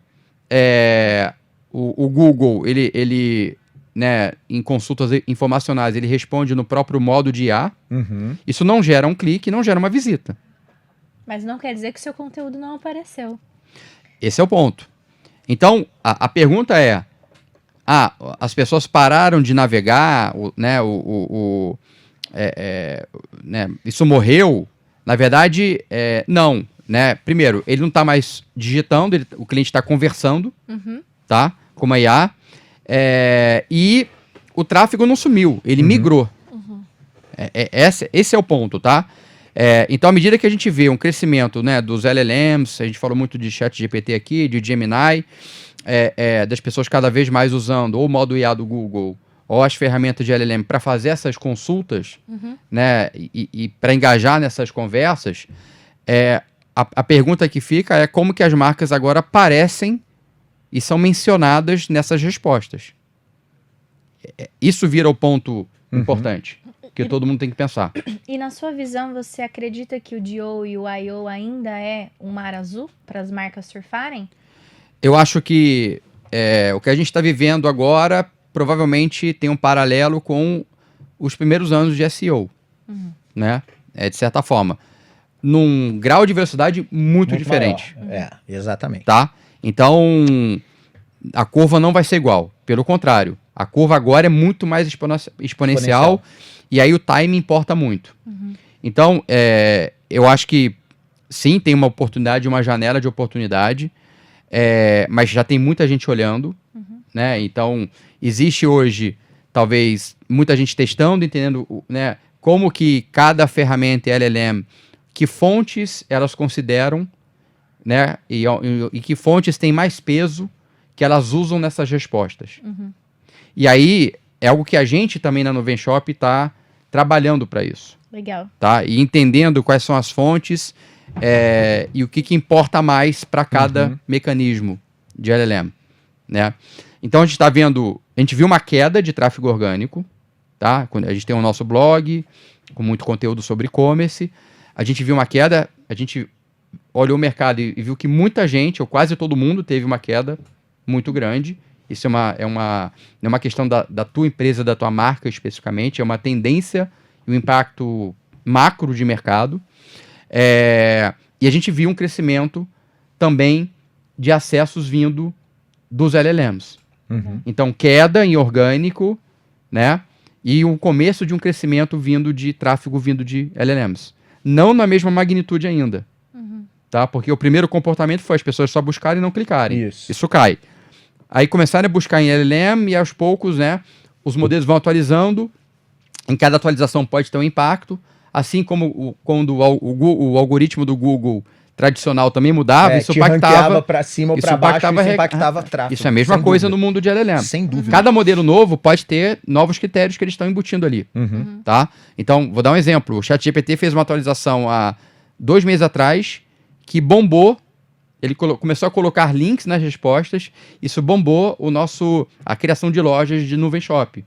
O Google, ele né, em consultas informacionais, ele responde no próprio modo de IA. Isso não gera um clique, não gera uma visita. Mas não quer dizer que seu conteúdo não apareceu. Esse é o ponto. Então, a pergunta é... as pessoas pararam de navegar, né, isso morreu? Na verdade, não. Né? Primeiro, ele não está mais digitando, o cliente está conversando, tá? Com uma IA. E o tráfego não sumiu, ele migrou. Esse é o ponto, tá? Então, à medida que a gente vê um crescimento, né, dos LLMs, a gente falou muito de ChatGPT aqui, de Gemini, das pessoas cada vez mais usando ou o modo IA do Google ou as ferramentas de LLM para fazer essas consultas, né, e para engajar nessas conversas, a pergunta que fica é como que as marcas agora aparecem e são mencionadas nessas respostas. Isso vira o ponto importante, que todo mundo tem que pensar. E na sua visão, você acredita que o DO e o IO ainda é um mar azul para as marcas surfarem? Eu acho que o que a gente está vivendo agora provavelmente tem um paralelo com os primeiros anos de SEO, né? De certa forma. Num grau de velocidade muito diferente. Maior. Exatamente. Tá? Então, a curva não vai ser igual. Pelo contrário, a curva agora é muito mais exponencial. E aí o time importa muito. Então, eu acho que sim, tem uma oportunidade, uma janela de oportunidade, mas já tem muita gente olhando, né? Então, existe hoje, talvez, muita gente testando, entendendo, né, como que cada ferramenta LLM, que fontes elas consideram, né, e que fontes têm mais peso que elas usam nessas respostas. E aí, é algo que a gente também na Nuvem Shop está trabalhando para isso. Legal. Tá? E entendendo quais são as fontes e o que importa mais para cada mecanismo de LLM. Né? Então, a gente viu uma queda de tráfego orgânico. Tá? A gente tem o nosso blog, com muito conteúdo sobre e-commerce. A gente viu uma queda, a gente olhou o mercado e viu que muita gente, ou quase todo mundo, teve uma queda muito grande. Isso não é uma questão da tua empresa, da tua marca especificamente, é uma tendência e um impacto macro de mercado. E a gente viu um crescimento também de acessos vindo dos LLMs. Então, queda em orgânico, né? E o começo de um crescimento de tráfego vindo de LLMs. Não na mesma magnitude ainda. Tá? Porque o primeiro comportamento foi as pessoas só buscarem e não clicarem. Isso cai. Aí começaram a buscar em LLM e aos poucos, né, os modelos vão atualizando. Em cada atualização pode ter um impacto. Assim como quando o algoritmo do Google tradicional também mudava, isso impactava para cima ou para baixo, isso impactava tráfego. Isso é a mesma coisa no mundo de LLM. Sem dúvida. Cada modelo novo pode ter novos critérios que eles estão embutindo ali. Tá? Então, vou dar um exemplo. O ChatGPT fez uma atualização há 2 meses atrás que bombou. Ele começou a colocar links nas respostas. Isso bombou a criação de lojas de Nuvem Shop.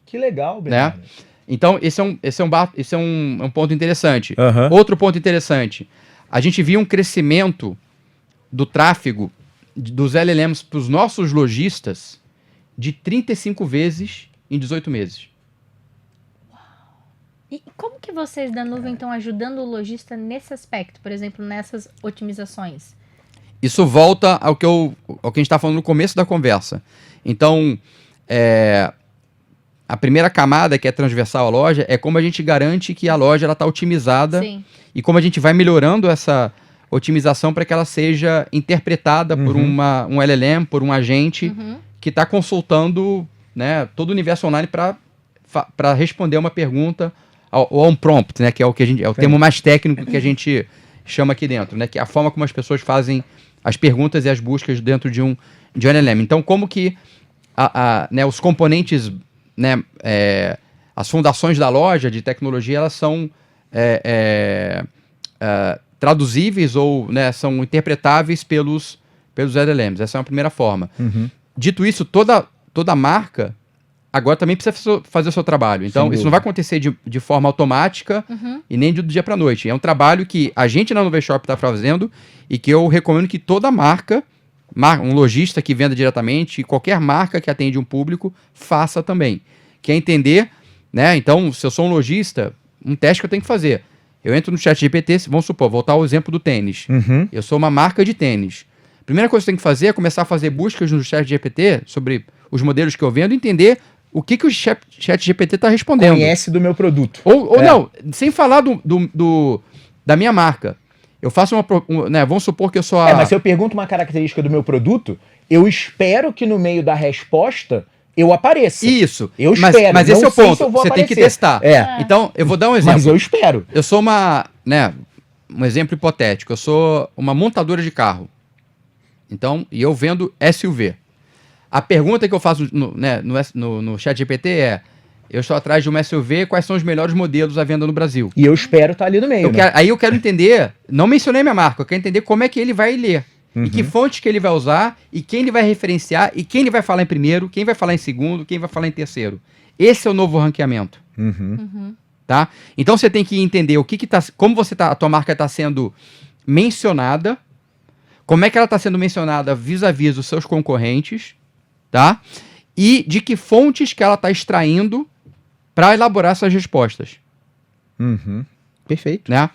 Que legal, Bernardo. Né? Então, esse é um ponto interessante. Outro ponto interessante. A gente viu um crescimento do tráfego dos LLMs para os nossos lojistas de 35 vezes em 18 meses. E como que vocês da Nuvem estão ajudando o lojista nesse aspecto? Por exemplo, nessas otimizações? Isso volta ao que a gente está falando no começo da conversa. Então, a primeira camada, que é transversal à loja, é como a gente garante que a loja está otimizada. Sim. E como a gente vai melhorando essa otimização para que ela seja interpretada por um LLM, por um agente que está consultando, né, todo o universo online para responder uma pergunta ou a um prompt, né, que é o que o termo mais técnico que a gente chama aqui dentro, né, que é a forma como as pessoas fazem as perguntas e as buscas dentro de um LLM. Então, como que né, os componentes, né, as fundações da loja de tecnologia, elas são traduzíveis ou, né, são interpretáveis pelos LLMs. Essa é uma primeira forma. Dito isso, toda marca agora também precisa fazer o seu trabalho. Então, isso não vai acontecer de forma automática e nem do dia para a noite. É um trabalho que a gente na Nuvem Shop está fazendo e que eu recomendo que toda marca, um lojista que venda diretamente, qualquer marca que atende um público, faça também. Que é entender, né? Então, se eu sou um lojista, um teste que eu tenho que fazer. Eu entro no ChatGPT, vamos supor, voltar ao exemplo do tênis. Eu sou uma marca de tênis. A primeira coisa que eu tenho que fazer é começar a fazer buscas no ChatGPT sobre os modelos que eu vendo e entender o que o ChatGPT está respondendo. Conhece do meu produto. Ou não, sem falar da minha marca. Eu faço né, vamos supor que eu sou mas se eu pergunto uma característica do meu produto, eu espero que no meio da resposta eu apareça. Isso. Eu espero. Mas esse é o ponto. Você aparecer. tem que testar. Então, eu vou dar um exemplo. Mas eu espero. Eu sou um exemplo hipotético. Eu sou uma montadora de carro. Então, e eu vendo SUV. A pergunta que eu faço no ChatGPT é: eu estou atrás de uma SUV, quais são os melhores modelos à venda no Brasil? E eu espero estar ali no meio. Aí eu quero entender, não mencionei minha marca, eu quero entender como é que ele vai ler. E que fontes que ele vai usar, e quem ele vai referenciar, e quem ele vai falar em primeiro, quem vai falar em segundo, quem vai falar em terceiro. Esse é o novo ranqueamento. Tá? Então você tem que entender como a tua marca está sendo mencionada, como é que ela está sendo mencionada vis-à-vis dos seus concorrentes, tá? E de que fontes que ela está extraindo para elaborar essas respostas. Perfeito. Né?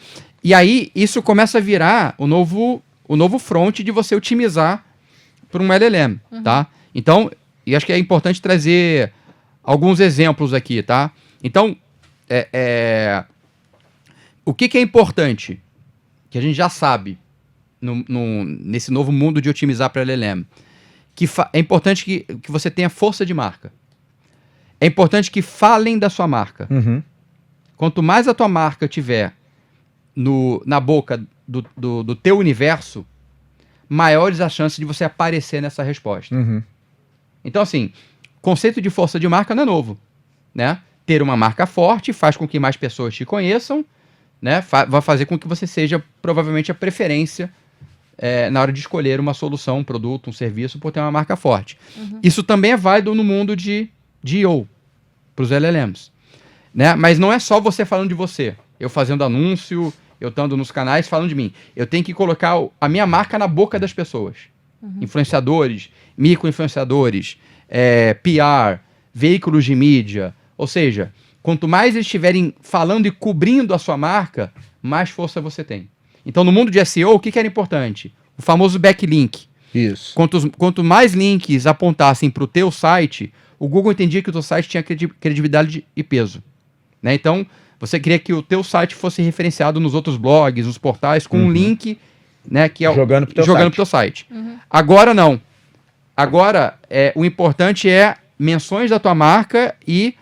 E aí, isso começa a virar o novo front de você otimizar para um LLM, tá? Então, e acho que é importante trazer alguns exemplos aqui, tá? Então, o que é importante, que a gente já sabe nesse novo mundo de otimizar para LLM, é importante que você tenha força de marca. É importante que falem da sua marca. Quanto mais a tua marca tiver na boca do teu universo, maiores as chances de você aparecer nessa resposta. Então, assim, conceito de força de marca não é novo, né? Ter uma marca forte faz com que mais pessoas te conheçam, né? Vai fazer com que você seja provavelmente a preferência na hora de escolher uma solução, um produto, um serviço, por ter uma marca forte. Isso também é válido no mundo de EO, para os LLMs. Né? Mas não é só você falando de você. Eu fazendo anúncio, eu estando nos canais falando de mim. Eu tenho que colocar a minha marca na boca das pessoas. Influenciadores, micro-influenciadores, PR, veículos de mídia. Ou seja, quanto mais eles estiverem falando e cobrindo a sua marca, mais força você tem. Então, no mundo de SEO, o que era importante? O famoso backlink. Isso. Quanto mais links apontassem para o teu site, o Google entendia que o teu site tinha credibilidade e peso. Né? Então, você queria que o teu site fosse referenciado nos outros blogs, nos portais, com um link, né, que é jogando pro teu site. Agora não. Agora, o importante é menções da tua marca e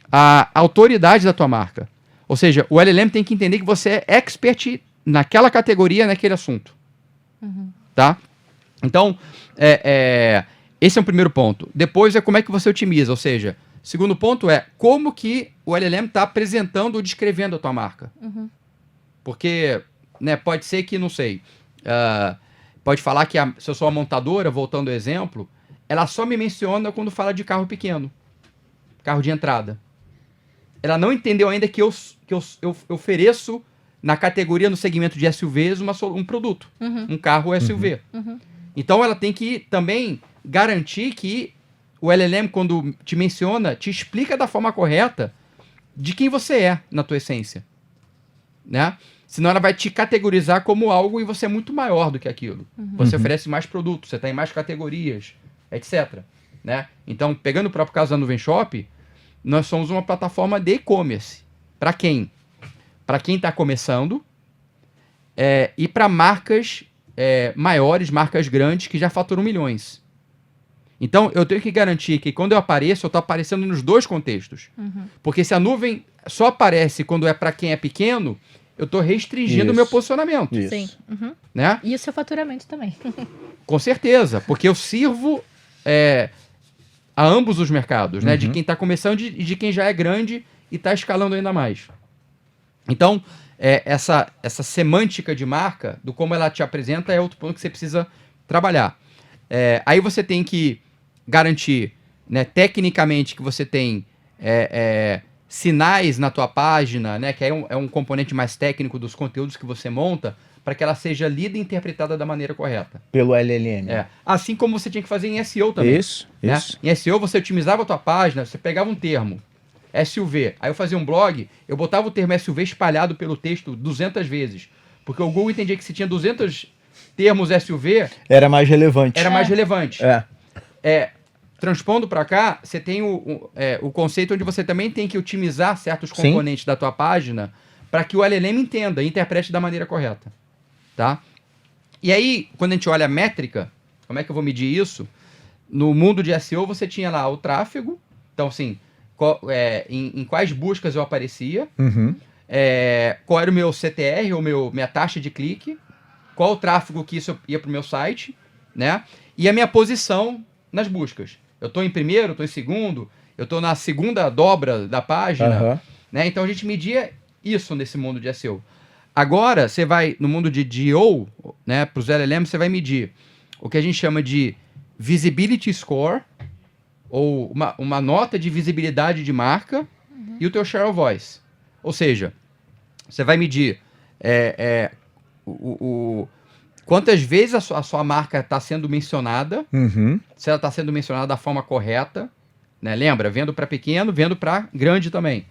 a autoridade da tua marca. Ou seja, o LLM tem que entender que você é expert naquela categoria, naquele assunto. Tá? Então, esse é o primeiro ponto. Depois é como é que você otimiza. Ou seja, segundo ponto é como que o LLM está apresentando ou descrevendo a tua marca. Porque, né, pode ser que, não sei, pode falar que se eu sou uma montadora, voltando ao exemplo, ela só me menciona quando fala de carro pequeno. Carro de entrada. Ela não entendeu ainda que eu ofereço na categoria, no segmento de SUVs, um produto. Um carro SUV. Então, ela tem que também garantir que o LLM, quando te menciona, te explica da forma correta de quem você é, na tua essência. Né? Senão ela vai te categorizar como algo e você é muito maior do que aquilo. Você oferece mais produtos, você tem mais categorias, etc. Né? Então, pegando o próprio caso da Nuvem Shop, nós somos uma plataforma de e-commerce. Para quem? Para quem está começando e para marcas maiores, marcas grandes que já faturam milhões. Então, eu tenho que garantir que quando eu apareço, eu estou aparecendo nos dois contextos. Porque se a nuvem só aparece quando é para quem é pequeno, eu estou restringindo o meu posicionamento. Isso. Sim. Né? E o seu faturamento também. Com certeza, porque eu sirvo a ambos os mercados, né? De quem está começando e de quem já é grande e está escalando ainda mais. Então, essa semântica de marca, do como ela te apresenta, é outro ponto que você precisa trabalhar. Aí você tem que garantir, né, tecnicamente, que você tem sinais na tua página, né, que é um componente mais técnico dos conteúdos que você monta, para que ela seja lida e interpretada da maneira correta. Pelo LLM. Assim como você tinha que fazer em SEO também. Isso. Em SEO você otimizava a tua página, você pegava um termo, SUV, aí eu fazia um blog, eu botava o termo SUV espalhado pelo texto 200 vezes, porque o Google entendia que se tinha 200 termos SUV... Era mais relevante. Transpondo para cá, você tem o conceito onde você também tem que otimizar certos componentes da tua página para que o LLM entenda e interprete da maneira correta. Tá? E aí, quando a gente olha a métrica, como é que eu vou medir isso? No mundo de SEO, você tinha lá o tráfego. Então, assim, em quais buscas eu aparecia. Qual era o meu CTR, ou minha taxa de clique. Qual o tráfego que isso ia para o meu site. Né? E a minha posição nas buscas. Eu estou em primeiro, estou em segundo, eu estou na segunda dobra da página. Né? Então, a gente media isso nesse mundo de SEO. Agora, você vai, no mundo de GEO, né, para os LLMs, você vai medir o que a gente chama de Visibility Score, ou uma nota de visibilidade de marca, e o teu Share of Voice. Ou seja, você vai medir quantas vezes a sua marca está sendo mencionada, se ela está sendo mencionada da forma correta, né? Lembra, vendo para pequeno, vendo para grande também.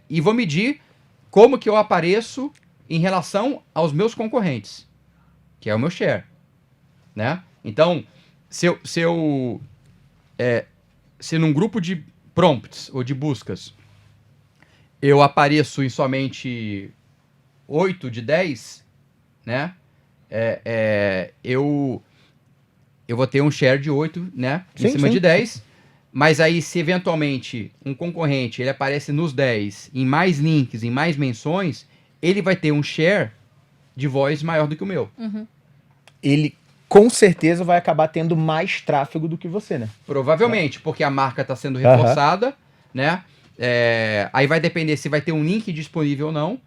E vou medir como que eu apareço em relação aos meus concorrentes, que é o meu share, né? Então, se num grupo de prompts ou de buscas eu apareço em somente 8 de 10, né? Eu vou ter um share de 8, né? Em cima de 10. Mas aí, se eventualmente um concorrente ele aparece nos 10, em mais links, em mais menções, ele vai ter um share de voz maior do que o meu. Ele, com certeza, vai acabar tendo mais tráfego do que você, né? Provavelmente, porque a marca está sendo reforçada, né? Aí vai depender se vai ter um link disponível ou não.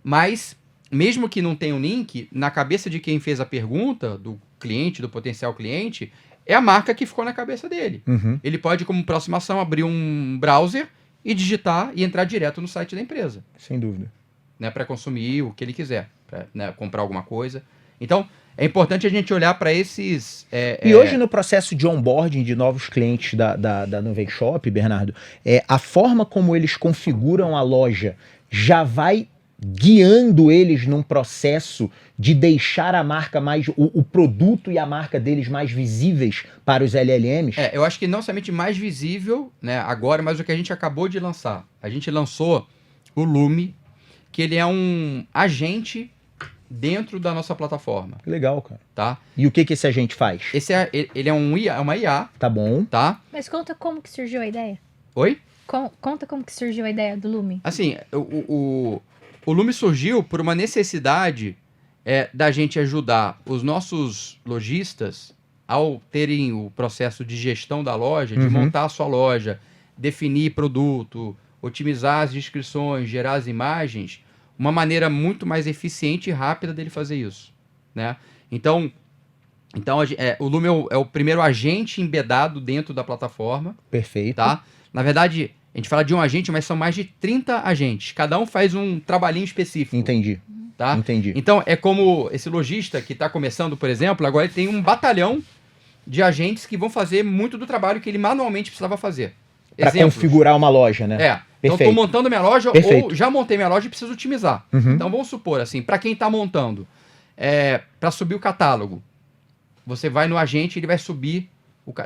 Mas, mesmo que não tenha um link, na cabeça de quem fez a pergunta, do cliente, do potencial cliente... é a marca que ficou na cabeça dele. Ele pode, como próxima ação, abrir um browser e digitar e entrar direto no site da empresa. Sem dúvida. Né, para consumir o que ele quiser, para, né, comprar alguma coisa. Então, é importante a gente olhar para esses... E hoje, no processo de onboarding de novos clientes da Nuvem Shop, Bernardo, a forma como eles configuram a loja já vai guiando eles num processo de deixar a marca mais, o produto e a marca deles mais visíveis para os LLMs? Eu acho que não somente mais visível, né, agora, mas o que a gente acabou de lançar. A gente lançou o Lume, que ele é um agente dentro da nossa plataforma. Legal, cara. Tá? E o que esse agente faz? Ele é uma IA. Tá bom. Tá? Mas conta como que surgiu a ideia. Oi? Conta como que surgiu a ideia do Lume. Assim, o Lume surgiu por uma necessidade da gente ajudar os nossos lojistas ao terem o processo de gestão da loja, de montar a sua loja, definir produto, otimizar as descrições, gerar as imagens, uma maneira muito mais eficiente e rápida dele fazer isso, né? Então o Lume é o primeiro agente embedado dentro da plataforma. Perfeito. Tá? Na verdade, a gente fala de um agente, mas são mais de 30 agentes. Cada um faz um trabalhinho específico. Entendi. Tá? Entendi. Então, é como esse lojista que está começando, por exemplo, agora ele tem um batalhão de agentes que vão fazer muito do trabalho que ele manualmente precisava fazer. Para configurar uma loja, né? Então, estou montando minha loja Perfeito. ou já montei minha loja e preciso otimizar. Então, vamos supor, assim, para quem está montando, para subir o catálogo, você vai no agente, ele vai subir,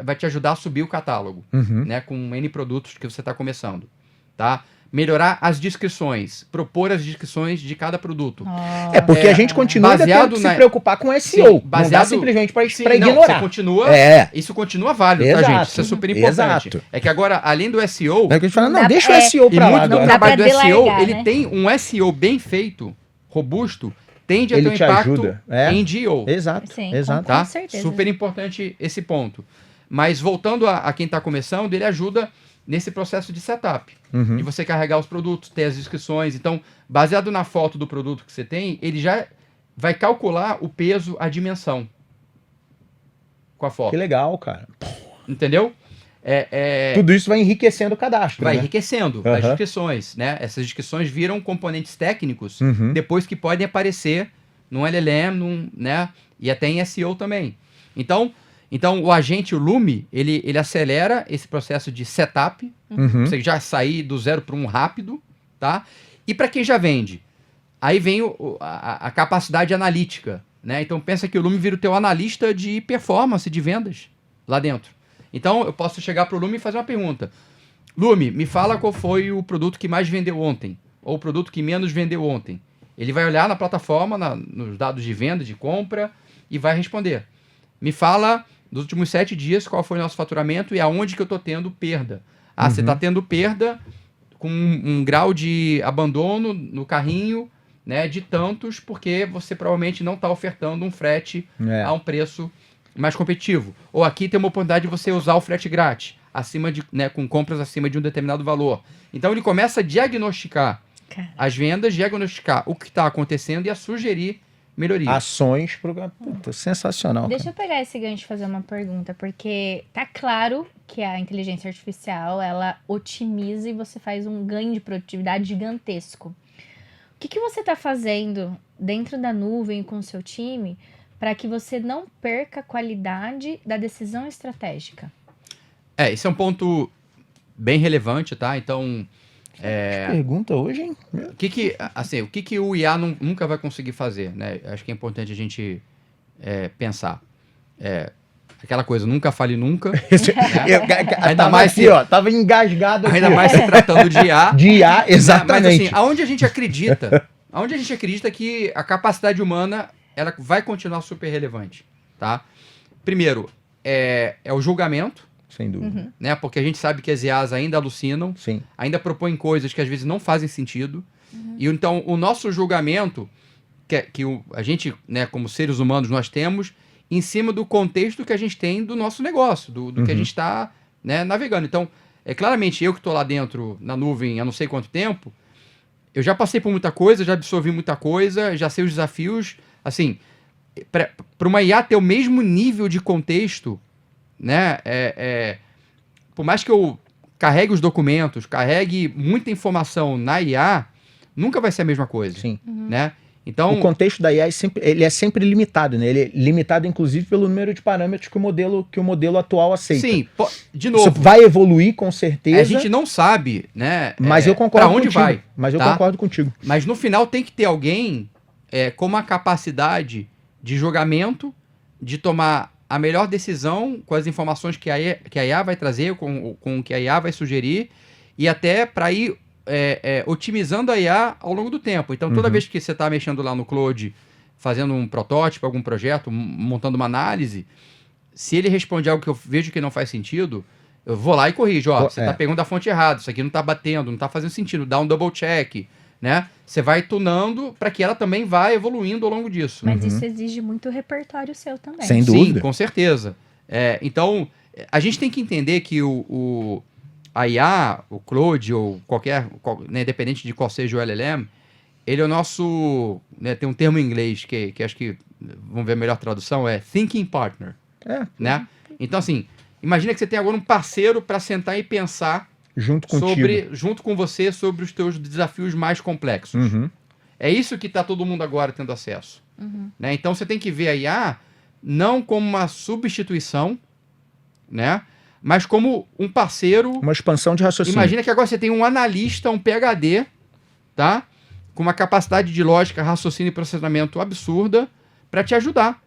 vai te ajudar a subir o catálogo, né, com N produtos que você está começando, tá? Melhorar as descrições, propor as descrições de cada produto. Porque a gente continua ainda tendo que se preocupar com SEO. Sim, não dá simplesmente para ignorar. Não, você continua, isso continua válido, tá, gente? Isso é super importante. Exato. É que agora, além do SEO... É que a gente fala, não, deixa o SEO para lá. E muito do agora. trabalho do SEO, né? ele tem um SEO bem feito, robusto, tende a ter um impacto em GEO. Exato, Sim, exato. Tá? Com certeza. Super importante esse ponto. Mas voltando a quem está começando, ele ajuda nesse processo de setup. De você carregar os produtos, ter as inscrições. Então, baseado na foto do produto que você tem, ele já vai calcular o peso, a dimensão com a foto. Que legal, cara. Entendeu? Tudo isso vai enriquecendo o cadastro, vai né? enriquecendo as inscrições, né? Essas inscrições viram componentes técnicos depois que podem aparecer num LLM, né? E até em SEO também. Então o agente, o Lume, ele acelera esse processo de setup, você já sair do 0 para 1 rápido, tá? E para quem já vende, aí vem a capacidade analítica, né? Então pensa que o Lume vira o teu analista de performance, de vendas lá dentro. Então eu posso chegar para o Lume e fazer uma pergunta. Lume, me fala qual foi o produto que mais vendeu ontem, ou o produto que menos vendeu ontem. Ele vai olhar na plataforma, nos dados de venda, de compra, e vai responder. Me fala, nos últimos 7 dias, qual foi o nosso faturamento e aonde que eu estou tendo perda. Você está tendo perda com um grau de abandono no carrinho, né, de tantos, porque você provavelmente não está ofertando um frete a um preço mais competitivo. Ou aqui tem uma oportunidade de você usar o frete grátis, com compras acima de um determinado valor. Então ele começa a diagnosticar as vendas, diagnosticar o que está acontecendo e a sugerir melhorias. Ações. Sensacional. Deixa eu pegar esse gancho e fazer uma pergunta, porque tá claro que a inteligência artificial, ela otimiza e você faz um ganho de produtividade gigantesco. O que você está fazendo dentro da nuvem com o seu time para que você não perca a qualidade da decisão estratégica? Esse é um ponto bem relevante, tá? Então... Pergunta hoje, hein? O que o IA nunca vai conseguir fazer, né? Acho que é importante a gente pensar. Aquela coisa, nunca fale nunca. Né? Ainda mais aqui, ó, tava engasgado aqui. Ainda mais se tratando de IA. De IA, exatamente. Mas assim, aonde a gente acredita que a capacidade humana ela vai continuar super relevante, tá? Primeiro, é o julgamento. Sem dúvida. Né? Porque a gente sabe que as IAs ainda alucinam, ainda propõem coisas que às vezes não fazem sentido. E então o nosso julgamento, que a gente, né, como seres humanos, nós temos, em cima do contexto que a gente tem do nosso negócio, do que a gente está, né, navegando. Então, claramente, eu que estou lá dentro, na nuvem, há não sei quanto tempo, eu já passei por muita coisa, já absorvi muita coisa, já sei os desafios. Assim, para uma IA ter o mesmo nível de contexto, né, por mais que eu carregue os documentos, carregue muita informação na IA, nunca vai ser a mesma coisa. Sim. Né? Então, o contexto da IA ele é sempre limitado, né? Ele é limitado, inclusive, pelo número de parâmetros que o modelo atual aceita. Sim, de novo. Isso vai evoluir, com certeza. A gente não sabe, né? Mas eu concordo pra onde contigo. Vai. Mas eu concordo contigo. Mas no final tem que ter alguém com uma capacidade de julgamento, de tomar a melhor decisão com as informações que a IA vai trazer, com o que a IA vai sugerir, e até para ir otimizando a IA ao longo do tempo. Então, toda vez que você está mexendo lá no Claude, fazendo um protótipo, algum projeto, montando uma análise, se ele responde algo que eu vejo que não faz sentido, eu vou lá e corrijo. Você está pegando a fonte errada, isso aqui não está batendo, não está fazendo sentido, dá um double check. Né? Você vai tunando para que ela também vá evoluindo ao longo disso. Mas isso exige muito repertório seu também. Sem dúvida. Sim, com certeza. Então, a gente tem que entender que a IA, o Claude, ou né, independente de qual seja o LLM, ele é o nosso... Né, tem um termo em inglês que acho que, vamos ver a melhor tradução, é thinking partner. Né? Então, assim, imagina que você tem agora um parceiro para sentar e pensar junto com você sobre os teus desafios mais complexos. É isso que está todo mundo agora tendo acesso. Né? Então você tem que ver a IA não como uma substituição, né? Mas como um parceiro. Uma expansão de raciocínio. Imagina que agora você tem um analista, um PhD, tá? Com uma capacidade de lógica, raciocínio e processamento absurda para te ajudar.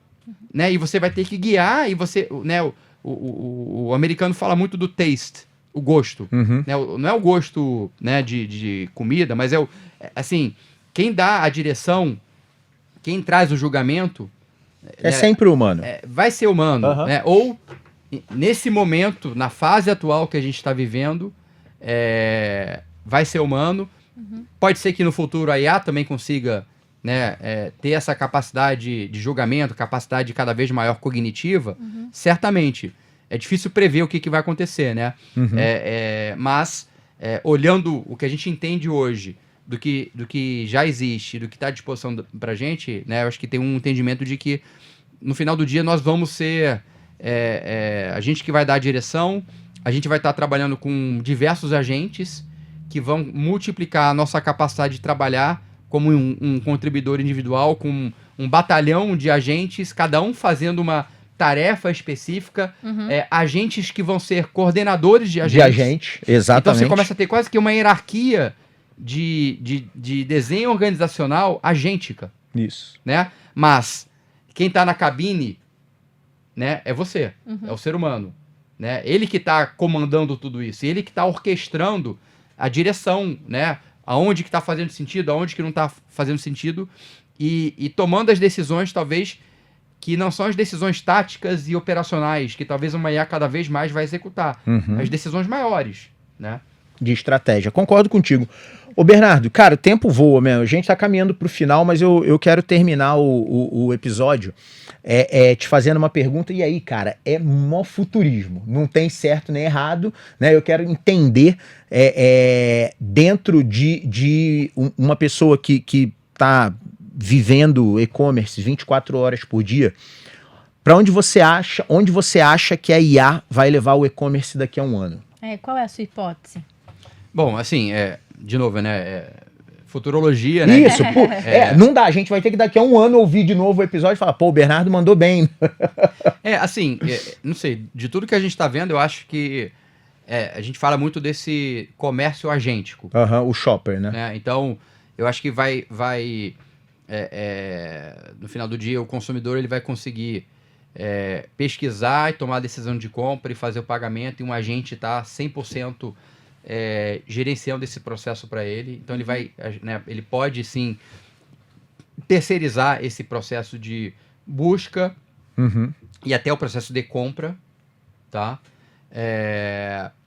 Né? E você vai ter que guiar, e você. Né, o americano fala muito do taste. O gosto. Né? Não é o gosto, né, de comida, mas assim, quem dá a direção, quem traz o julgamento... É sempre humano. Vai ser humano. Né? Ou, nesse momento, na fase atual que a gente está vivendo, vai ser humano. Pode ser que no futuro a IA também consiga, né, ter essa capacidade de julgamento, capacidade cada vez maior cognitiva, certamente. é difícil prever o que vai acontecer, né? Mas, olhando o que a gente entende hoje, do que já existe, do que está à disposição para a gente, né? Eu acho que tem um entendimento de que, no final do dia, nós vamos ser a gente que vai dar a direção, a gente vai estar trabalhando com diversos agentes que vão multiplicar a nossa capacidade de trabalhar como um contribuidor individual, com um batalhão de agentes, cada um fazendo uma tarefa específica, agentes que vão ser coordenadores de agentes. De agente, exatamente. Então você começa a ter quase que uma hierarquia de desenho organizacional agêntica. Isso. Né? Mas quem está na cabine, né, é você, é o ser humano. Né? Ele que está comandando tudo isso, ele que está orquestrando a direção, né? Aonde que está fazendo sentido, aonde que não está fazendo sentido, e tomando as decisões, talvez, que não são as decisões táticas e operacionais, que talvez uma IA cada vez mais vai executar. As decisões maiores, né? De estratégia. Concordo contigo. Ô Bernardo, cara, o tempo voa mesmo. A gente tá caminhando pro final, mas eu quero terminar o episódio te fazendo uma pergunta. E aí, cara, é mó futurismo. Não tem certo nem errado, né? Eu quero entender dentro de uma pessoa que tá vivendo e-commerce 24 horas por dia, para onde você acha que a IA vai levar o e-commerce daqui a um ano? Qual é a sua hipótese? Bom, assim, de novo, né? Futurologia, né? Isso, não dá. A gente vai ter que daqui a um ano ouvir de novo o episódio e falar, pô, o Bernardo mandou bem. Assim, não sei, de tudo que a gente tá vendo, eu acho que a gente fala muito desse comércio agêntico. O shopper, né? Então, eu acho que vai no final do dia, o consumidor ele vai conseguir pesquisar e tomar a decisão de compra e fazer o pagamento, e um agente está 100% gerenciando esse processo para ele. Então ele pode sim terceirizar esse processo de busca e até o processo de compra, tá?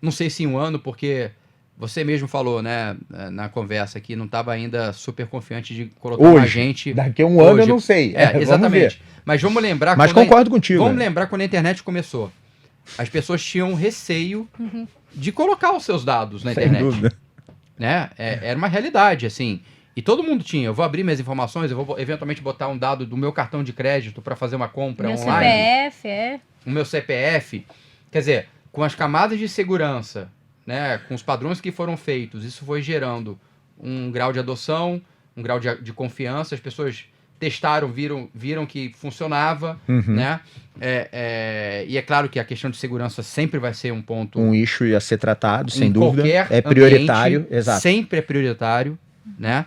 Não sei se em um ano, porque você mesmo falou, né, na conversa que não estava ainda super confiante de colocar um agente. Daqui a um ano eu não sei. Exatamente. Mas vamos lembrar. Mas concordo contigo. Vamos lembrar quando a internet começou. As pessoas tinham receio de colocar os seus dados na internet. Sem dúvida. Né? Era uma realidade, assim. E todo mundo tinha. Eu vou abrir minhas informações, eu vou eventualmente botar um dado do meu cartão de crédito para fazer uma compra online. CPF, O meu CPF. Quer dizer, com as camadas de segurança, né, com os padrões que foram feitos, isso foi gerando um grau de adoção, um grau de confiança. As pessoas testaram, viram que funcionava, né? E é claro que a questão de segurança sempre vai ser um ponto... Um issue a ser tratado, sem dúvida. É prioritário, exato. Sempre é prioritário, né?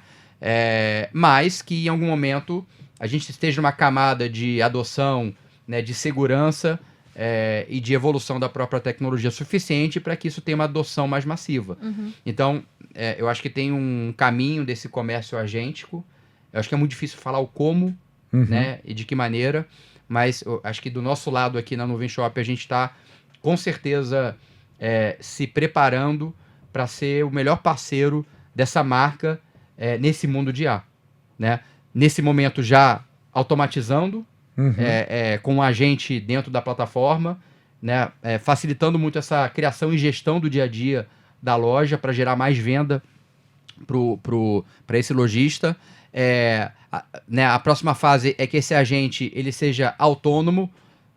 Mas que em algum momento a gente esteja numa camada de adoção, né, de segurança e de evolução da própria tecnologia suficiente para que isso tenha uma adoção mais massiva. Então, eu acho que tem um caminho desse comércio agêntico. Eu acho que é muito difícil falar o como, né, e de que maneira, mas eu acho que do nosso lado aqui na Nuvem Shop a gente está, com certeza, se preparando para ser o melhor parceiro dessa marca nesse mundo de IA. Né? Nesse momento já automatizando, com um agente dentro da plataforma, né, facilitando muito essa criação e gestão do dia a dia da loja para gerar mais venda para esse lojista. A próxima fase é que esse agente ele seja autônomo,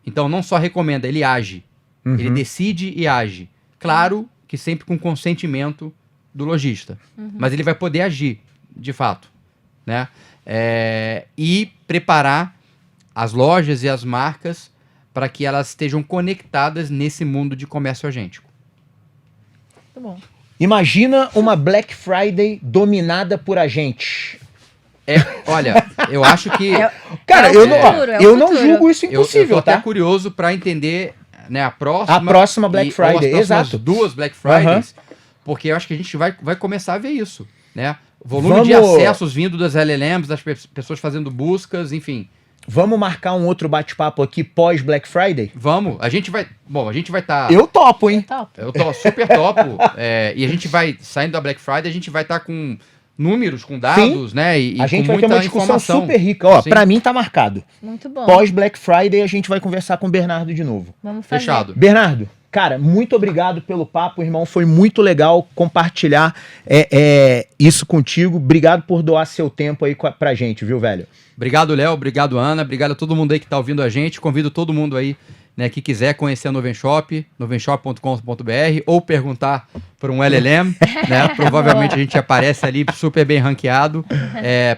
então não só recomenda, ele age, ele decide e age, claro que sempre com consentimento do lojista, mas ele vai poder agir de fato, né? E preparar as lojas e as marcas para que elas estejam conectadas nesse mundo de comércio agêntico. Muito bom. Imagina uma Black Friday dominada por agentes. Olha, eu acho que... Cara, eu não julgo isso impossível, eu tô até curioso para entender, né, a próxima Black Friday, exato. 2 Black Fridays, porque eu acho que a gente vai começar a ver isso, né? Volume de acessos vindo das LLMs, das pessoas fazendo buscas, enfim. Vamos marcar um outro bate-papo aqui pós Black Friday? Vamos. A gente vai estar... Eu topo, hein? Eu super topo. E a gente vai, saindo da Black Friday, a gente vai estar com números, com dados, né? E a gente com vai ter muita uma discussão informação. super rica. Ó, Sim. pra mim tá marcado. Muito bom. Pós Black Friday a gente vai conversar com o Bernardo de novo. Vamos fazer. Fechado. Bernardo, cara, muito obrigado pelo papo, irmão. Foi muito legal compartilhar isso contigo. Obrigado por doar seu tempo aí pra gente, viu, velho? Obrigado, Léo. Obrigado, Ana. Obrigado a todo mundo aí que tá ouvindo a gente. Convido todo mundo aí, né, que quiser conhecer a Novenshop, novenshop.com.br, ou perguntar por um LLM, né? Provavelmente a gente aparece ali super bem ranqueado,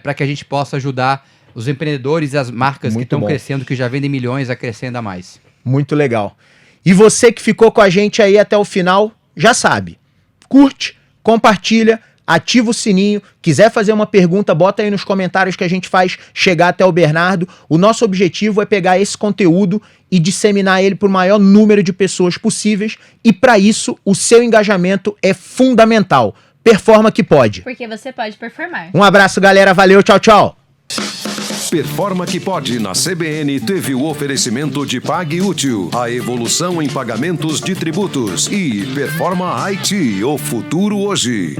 para que a gente possa ajudar os empreendedores e as marcas que estão crescendo, que já vendem milhões, a crescer ainda mais. Muito legal. E você que ficou com a gente aí até o final, já sabe. Curte, compartilha, ativa o sininho. Quiser fazer uma pergunta, bota aí nos comentários que a gente faz chegar até o Bernardo. O nosso objetivo é pegar esse conteúdo e disseminar ele para o maior número de pessoas possíveis. E para isso, o seu engajamento é fundamental. Performa que pode. Porque você pode performar. Um abraço, galera. Valeu, tchau, tchau. Performa que pode na CBN teve o oferecimento de PagÚtil, a evolução em pagamentos de tributos, e Performa IT, o futuro hoje.